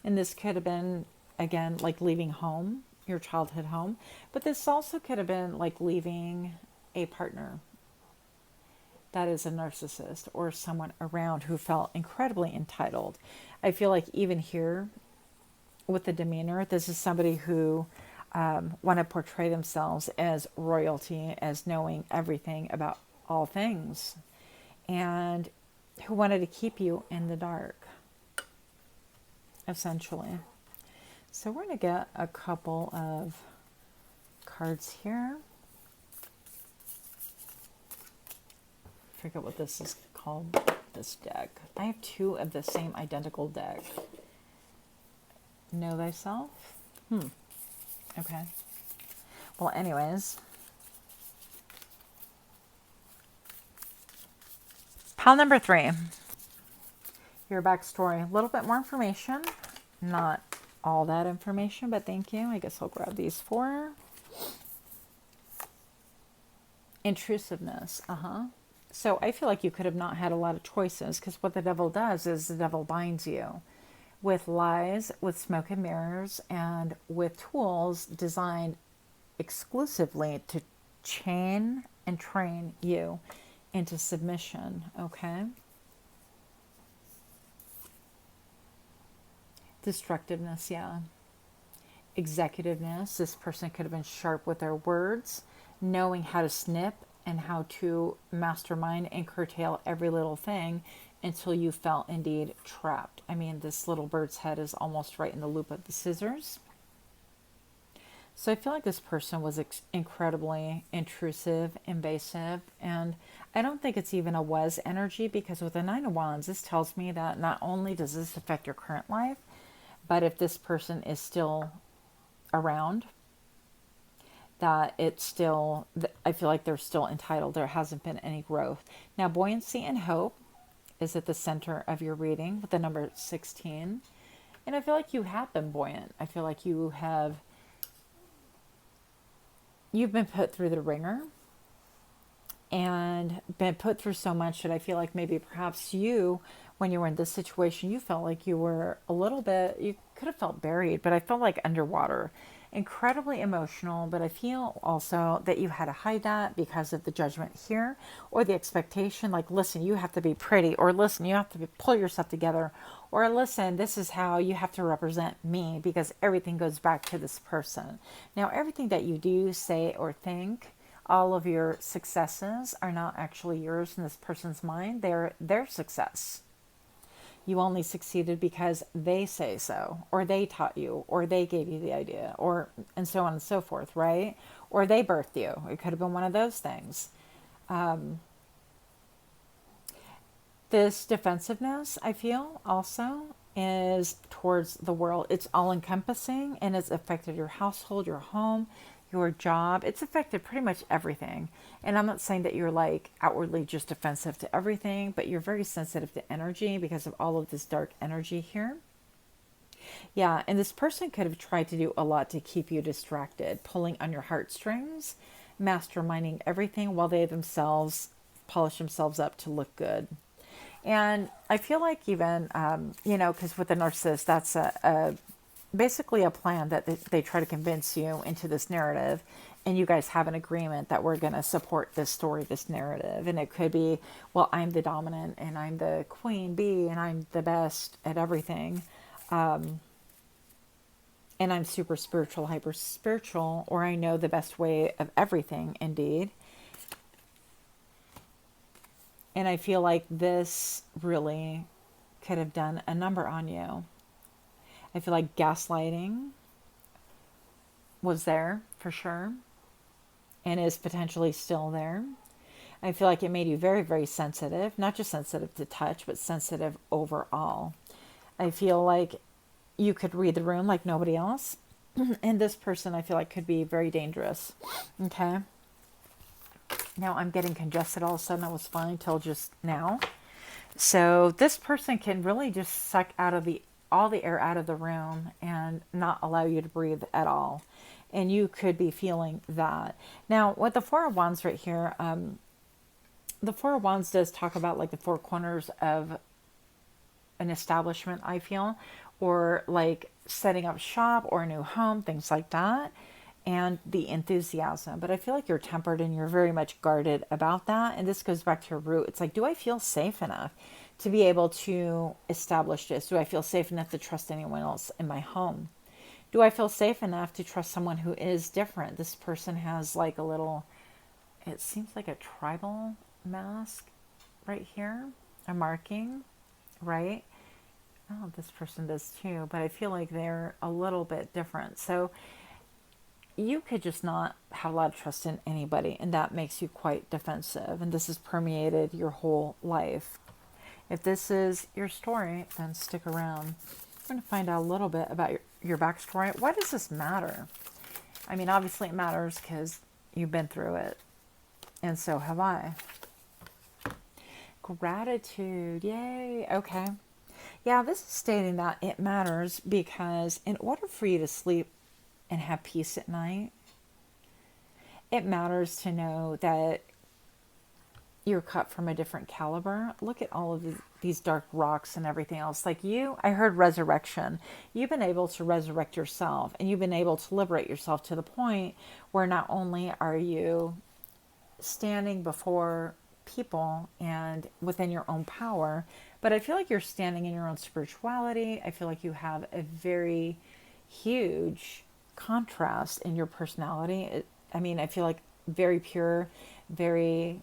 And this could have been, again, like leaving home, your childhood home. But this also could have been like leaving a partner that is a narcissist or someone around who felt incredibly entitled. I feel like even here with the demeanor, this is somebody who want to portray themselves as royalty, as knowing everything about all things, and who wanted to keep you in the dark, essentially. So we're going to get a couple of cards here. I forget what this is called, this deck. I have 2 of the same identical deck. Know thyself? Okay. Well, anyways. Pile number 3. Your backstory. A little bit more information. Not all that information, but thank you. I guess I'll grab these 4. Intrusiveness. So I feel like you could have not had a lot of choices, because what the devil does is the devil binds you with lies, with smoke and mirrors, and with tools designed exclusively to chain and train you into submission, okay? Destructiveness, yeah. Executiveness. This person could have been sharp with their words, knowing how to snip and how to mastermind and curtail every little thing until you felt indeed trapped. I mean, this little bird's head is almost right in the loop of the scissors. So I feel like this person was incredibly intrusive, invasive, and I don't think it's even a was energy, because with the Nine of Wands, this tells me that not only does this affect your current life, but if this person is still around, that it's still, I feel like they're still entitled. There hasn't been any growth. Now, buoyancy and hope is at the center of your reading with the number 16. And I feel like you have been buoyant. I feel like you've been put through the ringer and been put through so much that I feel like maybe perhaps you, when you were in this situation, you felt like you were a little bit, you could have felt buried, but I felt like underwater. Incredibly emotional, but I feel also that you had to hide that because of the judgment here, or the expectation, like, listen, you have to be pretty, or listen, you have to pull yourself together, or listen, this is how you have to represent me, because everything goes back to this person. Now, everything that you do, say, or think, all of your successes are not actually yours in this person's mind. They're their success. You only succeeded because they say so, or they taught you, or they gave you the idea, or and so on and so forth, right? Or they birthed you. It could have been one of those things. This defensiveness, I feel, also is towards the world. It's all encompassing, and it's affected your household, your home, your job. It's affected pretty much everything. And I'm not saying that you're like outwardly just defensive to everything, but you're very sensitive to energy because of all of this dark energy here. Yeah, and this person could have tried to do a lot to keep you distracted, pulling on your heartstrings, masterminding everything while they themselves polish themselves up to look good. And I feel like even, because with the narcissist, that's basically a plan that they try to convince you into this narrative, and you guys have an agreement that we're going to support this story, this narrative. And it could be, well, I'm the dominant and I'm the queen bee and I'm the best at everything. And I'm super spiritual, hyper spiritual, or I know the best way of everything, indeed. And I feel like this really could have done a number on you. I feel like gaslighting was there for sure and is potentially still there. I feel like it made you very, very sensitive, not just sensitive to touch, but sensitive overall. I feel like you could read the room like nobody else. And this person, I feel like, could be very dangerous. Okay. Now I'm getting congested all of a sudden. I was fine until just now. So this person can really just suck out of all the air out of the room and not allow you to breathe at all. And you could be feeling that. Now, with the Four of Wands right here, the Four of Wands does talk about like the four corners of an establishment, I feel, or like setting up shop or a new home, things like that, and the enthusiasm. But I feel like you're tempered and you're very much guarded about that. And this goes back to your root. It's like, do I feel safe enough to be able to establish this? Do I feel safe enough to trust anyone else in my home? Do I feel safe enough to trust someone who is different? This person has like a little, it seems like a tribal mask right here, a marking, right? Oh, this person does too, but I feel like they're a little bit different. So you could just not have a lot of trust in anybody, and that makes you quite defensive. And this has permeated your whole life. If this is your story, then stick around. I'm going to find out a little bit about your backstory. Why does this matter? I mean, obviously it matters because you've been through it, and so have I. Gratitude. Yay. Okay. Yeah, this is stating that it matters because in order for you to sleep and have peace at night, it matters to know that you're cut from a different caliber. Look at all of these dark rocks and everything else. Like you, I heard resurrection. You've been able to resurrect yourself, and you've been able to liberate yourself to the point where not only are you standing before people and within your own power. But I feel like you're standing in your own spirituality. I feel like you have a very huge contrast in your personality. I mean, I feel like very pure, very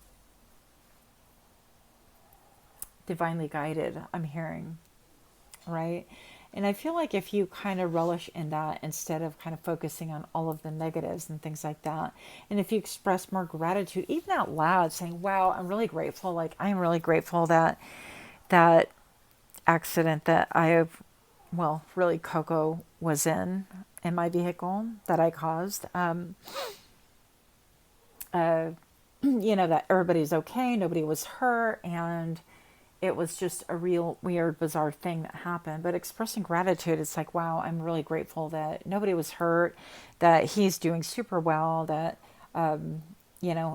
divinely guided, I'm hearing, right? And I feel like if you kind of relish in that instead of kind of focusing on all of the negatives and things like that, and if you express more gratitude, even out loud, saying, wow, I'm really grateful. Like, I'm really grateful that that accident that I have, well, really Coco was in my vehicle that I caused. Uh, that everybody's okay, nobody was hurt, and it was just a real weird, bizarre thing that happened. But expressing gratitude, it's like, wow, I'm really grateful that nobody was hurt, that he's doing super well, that,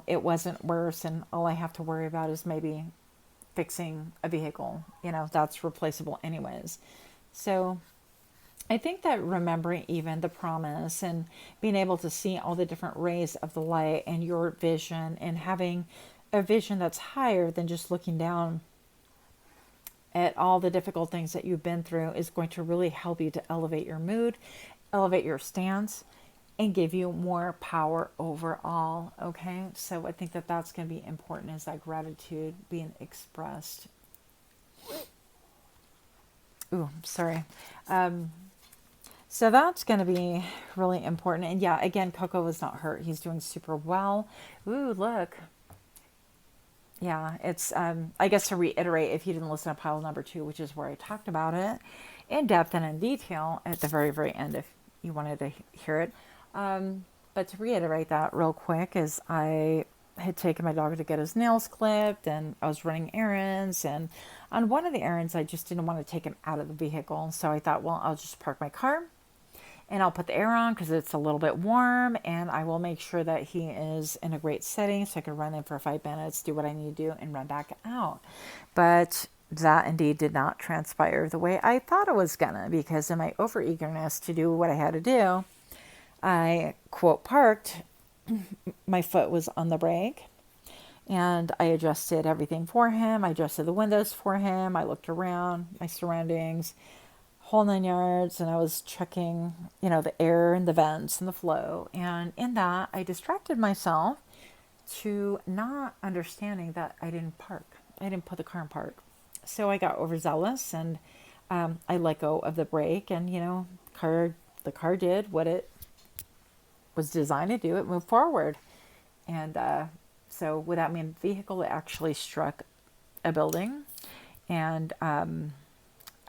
it wasn't worse, and all I have to worry about is maybe fixing a vehicle. That's replaceable anyways. So I think that remembering even the promise and being able to see all the different rays of the light and your vision and having a vision that's higher than just looking down at all the difficult things that you've been through is going to really help you to elevate your mood, elevate your stance, and give you more power overall. Okay, so I think that that's going to be important, is that gratitude being expressed. Ooh, sorry. So that's going to be really important. And yeah, again, Coco was not hurt. He's doing super well. Ooh, look. Yeah, it's, I guess to reiterate, if you didn't listen to pile number 2, which is where I talked about it in depth and in detail at the very, very end, if you wanted to hear it. But to reiterate that real quick, is I had taken my dog to get his nails clipped, and I was running errands, and on one of the errands, I just didn't want to take him out of the vehicle. So I thought, well, I'll just park my car and I'll put the air on because it's a little bit warm, and I will make sure that he is in a great setting so I can run in for 5 minutes, do what I need to do, and run back out. But that indeed did not transpire the way I thought it was gonna, because in my overeagerness to do what I had to do, I, quote, parked, my foot was on the brake, and I adjusted everything for him. I adjusted the windows for him. I looked around my surroundings, whole 9 yards, and I was checking, the air and the vents and the flow. And in that, I distracted myself to not understanding that I didn't park. I didn't put the car in park. So I got overzealous, and I let go of the brake, and the car did what it was designed to do. It moved forward, and so without me in the vehicle, it actually struck a building, and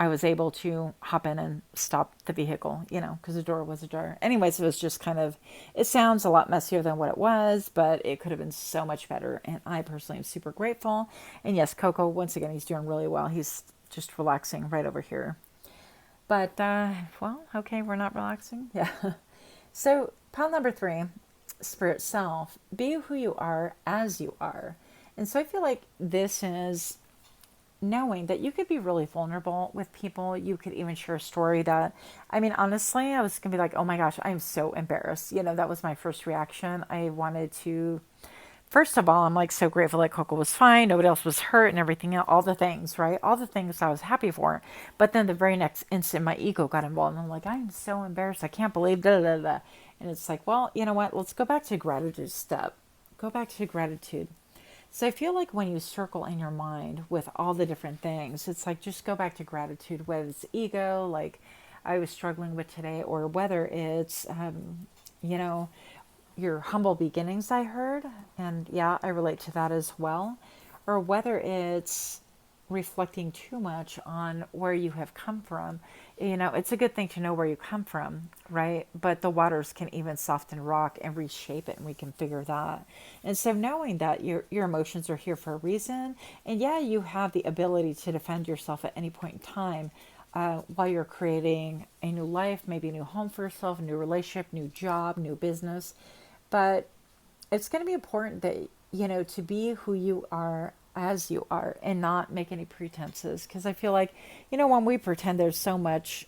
I was able to hop in and stop the vehicle, because the door was ajar. Anyways, it was just kind of, it sounds a lot messier than what it was, but it could have been so much better. And I personally am super grateful. And yes, Coco, once again, he's doing really well. He's just relaxing right over here. But, well, okay, we're not relaxing. Yeah. So, pile number 3, spirit self. Be who you are as you are. And so I feel like this is knowing that you could be really vulnerable with people. You could even share a story that, I mean, honestly, I was going to be like, oh my gosh, I'm so embarrassed. That was my first reaction. I wanted to, first of all, I'm like so grateful that Coco was fine. Nobody else was hurt and everything else, all the things, right? All the things I was happy for. But then the very next instant, my ego got involved. And I'm like, I'm so embarrassed. I can't believe da da da. And it's like, well, you know what? Let's go back to gratitude step. Go back to gratitude. So I feel like when you circle in your mind with all the different things, it's like just go back to gratitude, whether it's ego, like I was struggling with today, or whether it's, your humble beginnings, I heard. And yeah, I relate to that as well. Or whether it's reflecting too much on where you have come from. It's a good thing to know where you come from, right? But the waters can even soften rock and reshape it, and we can figure that. And so knowing that your emotions are here for a reason, and yeah, you have the ability to defend yourself at any point in time, while you're creating a new life, maybe a new home for yourself, a new relationship, new job, new business. But it's going to be important that, to be who you are as you are and not make any pretenses. Because I feel like, when we pretend, there's so much,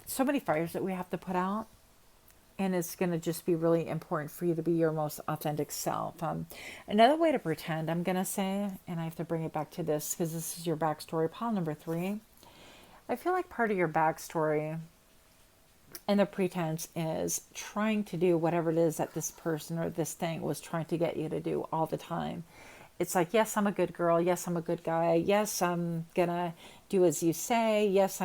so many fires that we have to put out. And it's going to just be really important for you to be your most authentic self. Another way to pretend, I'm going to say, and I have to bring it back to this because this is your backstory, pile number 3. I feel like part of your backstory and the pretense is trying to do whatever it is that this person or this thing was trying to get you to do all the time. It's like, yes, I'm a good girl. Yes, I'm a good guy. Yes, I'm going to do as you say. Yes,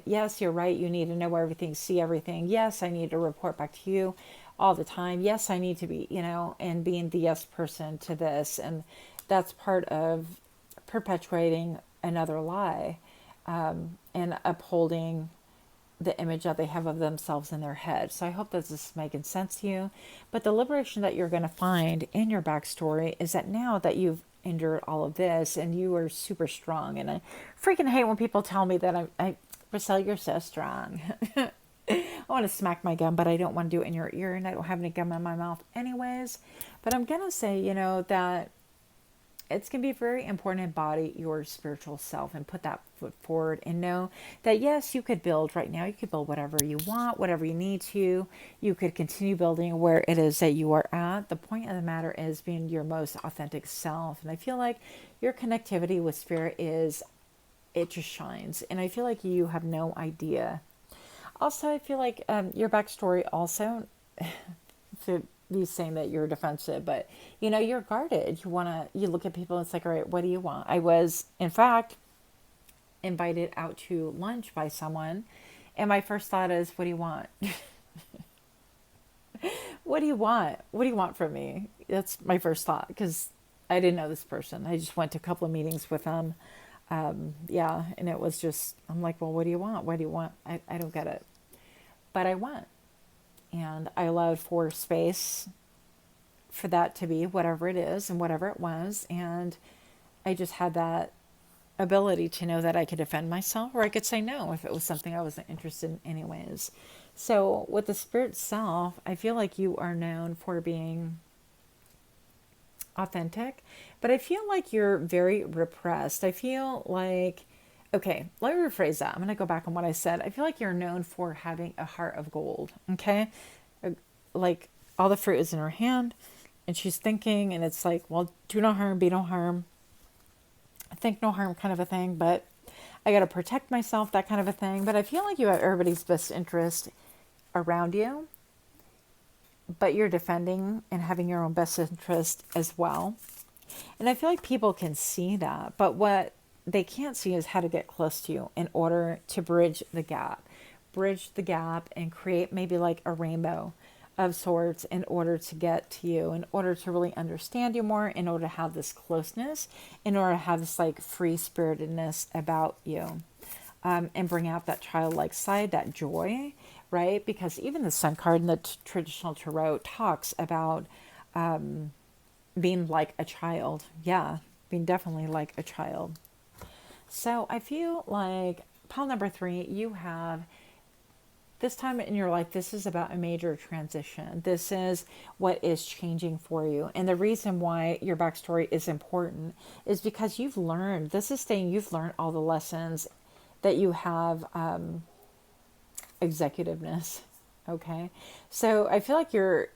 yes, you're right. You need to know everything, see everything. Yes, I need to report back to you all the time. Yes, I need to be, and being the yes person to this. And that's part of perpetuating another lie, and upholding the image that they have of themselves in their head. So I hope that this is making sense to you. But the liberation that you're going to find in your backstory is that now that you've endured all of this and you are super strong, and I freaking hate when people tell me that Marcel, you're so strong. I want to smack my gum, but I don't want to do it in your ear, and I don't have any gum in my mouth anyways. But I'm going to say, that it's going to be very important to embody your spiritual self and put that foot forward and know that, yes, you could build right now. You could build whatever you want, whatever you need to. You could continue building where it is that you are at. The point of the matter is being your most authentic self. And I feel like your connectivity with spirit it just shines. And I feel like you have no idea. Also, I feel like your backstory also, to be saying that you're defensive, but you're guarded. You look at people and it's like, all right, what do you want? I was, in fact, invited out to lunch by someone, and my first thought is, what do you want? What do you want? What do you want from me? That's my first thought, because I didn't know this person. I just went to a couple of meetings with them. Yeah, and it was just, I'm like, well, what do you want? What do you want? I don't get it. But I went. And I allowed for space for that to be whatever it is and whatever it was. And I just had that ability to know that I could defend myself, or I could say no if it was something I wasn't interested in anyways. So with the spirit self, I feel like you are known for being authentic, but I feel like you're very repressed. I feel like, okay, let me rephrase that. I'm going to go back on what I said. I feel like you're known for having a heart of gold, okay? Like all the fruit is in her hand, and she's thinking, and it's like, well, do no harm, be no harm. Think no harm kind of a thing, but I got to protect myself, that kind of a thing. But I feel like you have everybody's best interest around you, but you're defending and having your own best interest as well. And I feel like people can see that, but what they can't see is how to get close to you in order to bridge the gap and create maybe like a rainbow of sorts in order to get to you, in order to really understand you more, in order to have this closeness, in order to have this like free spiritedness about you, and bring out that childlike side, that joy, right? Because even the Sun card in the traditional tarot talks about being like a child. Yeah, being definitely like a child. So I feel like pile number 3, you have this time in your life, this is about a major transition. This is what is changing for you. And the reason why your backstory is important is because you've learned, this is saying you've learned all the lessons that you have, executiveness. Okay. So I feel like you're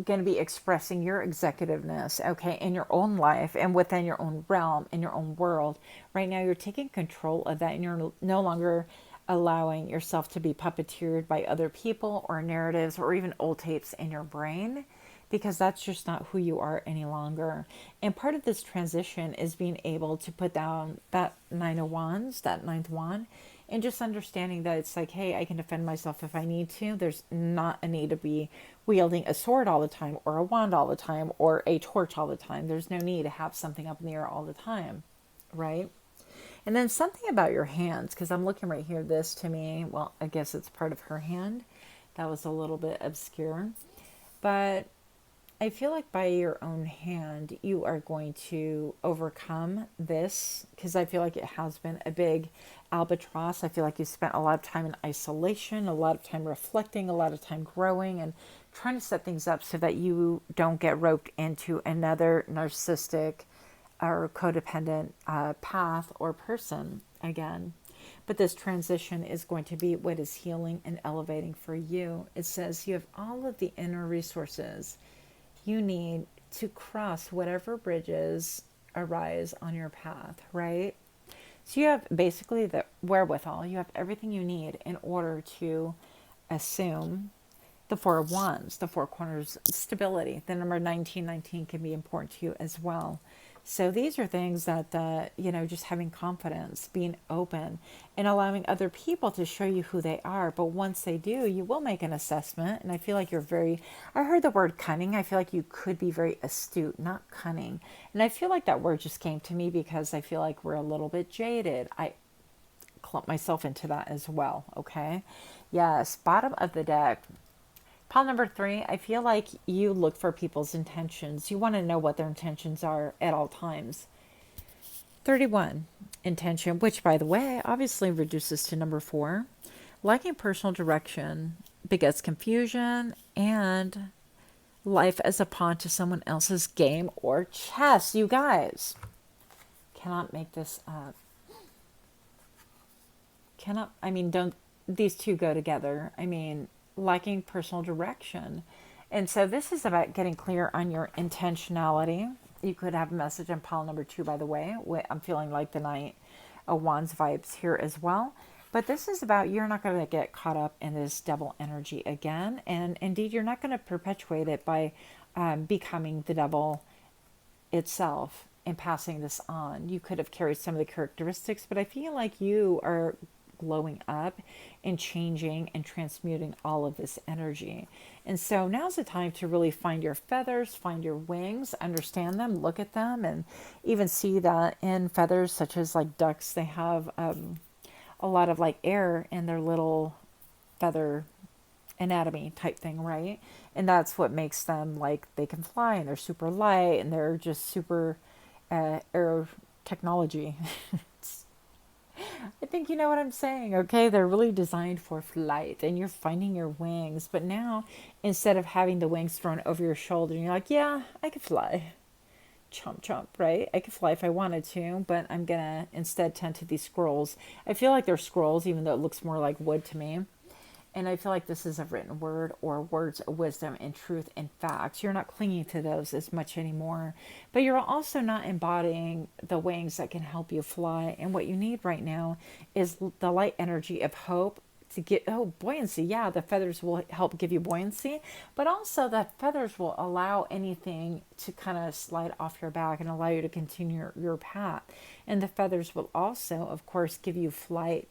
going to be expressing your executiveness, okay, in your own life and within your own realm, in your own world. Right now, you're taking control of that, and you're no longer allowing yourself to be puppeteered by other people or narratives or even old tapes in your brain, because that's just not who you are any longer. And part of this transition is being able to put down that 9 of Wands, that 9th wand, and just understanding that it's like, hey, I can defend myself if I need to. There's not a need to be wielding a sword all the time, or a wand all the time, or a torch all the time. There's no need to have something up in the air all the time, right? And then something about your hands, because I'm looking right here, this to me, well, I guess it's part of her hand. That was a little bit obscure. But I feel like by your own hand, you are going to overcome this, because I feel like it has been a big albatross. I feel like you spent a lot of time in isolation, a lot of time reflecting, a lot of time growing, and trying to set things up so that you don't get roped into another narcissistic or codependent path or person again. But this transition is going to be what is healing and elevating for you. It says you have all of the inner resources you need to cross whatever bridges arise on your path, right? So you have basically the wherewithal, you have everything you need in order to assume the Four of Wands, the Four Corners, stability. The number 1919 can be important to you as well. So these are things that, just having confidence, being open, and allowing other people to show you who they are. But once they do, you will make an assessment. And I feel like you're very, I heard the word cunning. I feel like you could be very astute, not cunning. And I feel like that word just came to me because I feel like we're a little bit jaded. I clump myself into that as well. Okay. Yes. Bottom of the deck. Pile number 3, I feel like you look for people's intentions. You want to know what their intentions are at all times. 31, intention, which by the way, obviously reduces to number 4. Lacking personal direction begets confusion and life as a pawn to someone else's game or chess. You guys cannot make this up. Don't these two go together? Lacking personal direction. And so this is about getting clear on your intentionality. You could have a message in pile number 2, by the way. I'm feeling like the Knight of Wands vibes here as well. But this is about you're not going to get caught up in this devil energy again. And indeed, you're not going to perpetuate it by becoming the devil itself and passing this on. You could have carried some of the characteristics, but I feel like you are glowing up and changing and transmuting all of this energy. And so now's the time to really find your feathers, find your wings, understand them, look at them, and even see that in feathers such as like ducks, they have a lot of like air in their little feather anatomy type thing, right? And that's what makes them like they can fly and they're super light and they're just super aero technology. I think you know what I'm saying, okay? They're really designed for flight and you're finding your wings. But now, instead of having the wings thrown over your shoulder, you're like, yeah, I could fly. Chomp, chomp, right? I could fly if I wanted to, but I'm going to instead tend to these scrolls. I feel like they're scrolls, even though it looks more like wood to me. And I feel like this is a written word or words of wisdom and truth and facts. You're not clinging to those as much anymore. But you're also not embodying the wings that can help you fly. And what you need right now is the light energy of hope to get, buoyancy. Yeah, the feathers will help give you buoyancy. But also the feathers will allow anything to kind of slide off your back and allow you to continue your path. And the feathers will also, of course, give you flight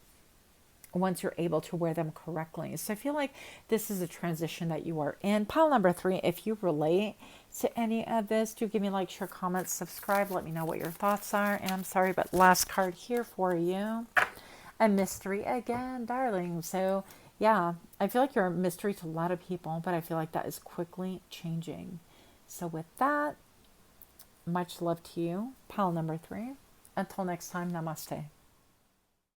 once you're able to wear them correctly. So I feel like this is a transition that you are in. Pile number 3, if you relate to any of this, do give me a like, share, comment, subscribe. Let me know what your thoughts are. And I'm sorry, but last card here for you. A mystery again, darling. So yeah, I feel like you're a mystery to a lot of people, but I feel like that is quickly changing. So with that, much love to you. Pile number 3. Until next time, namaste.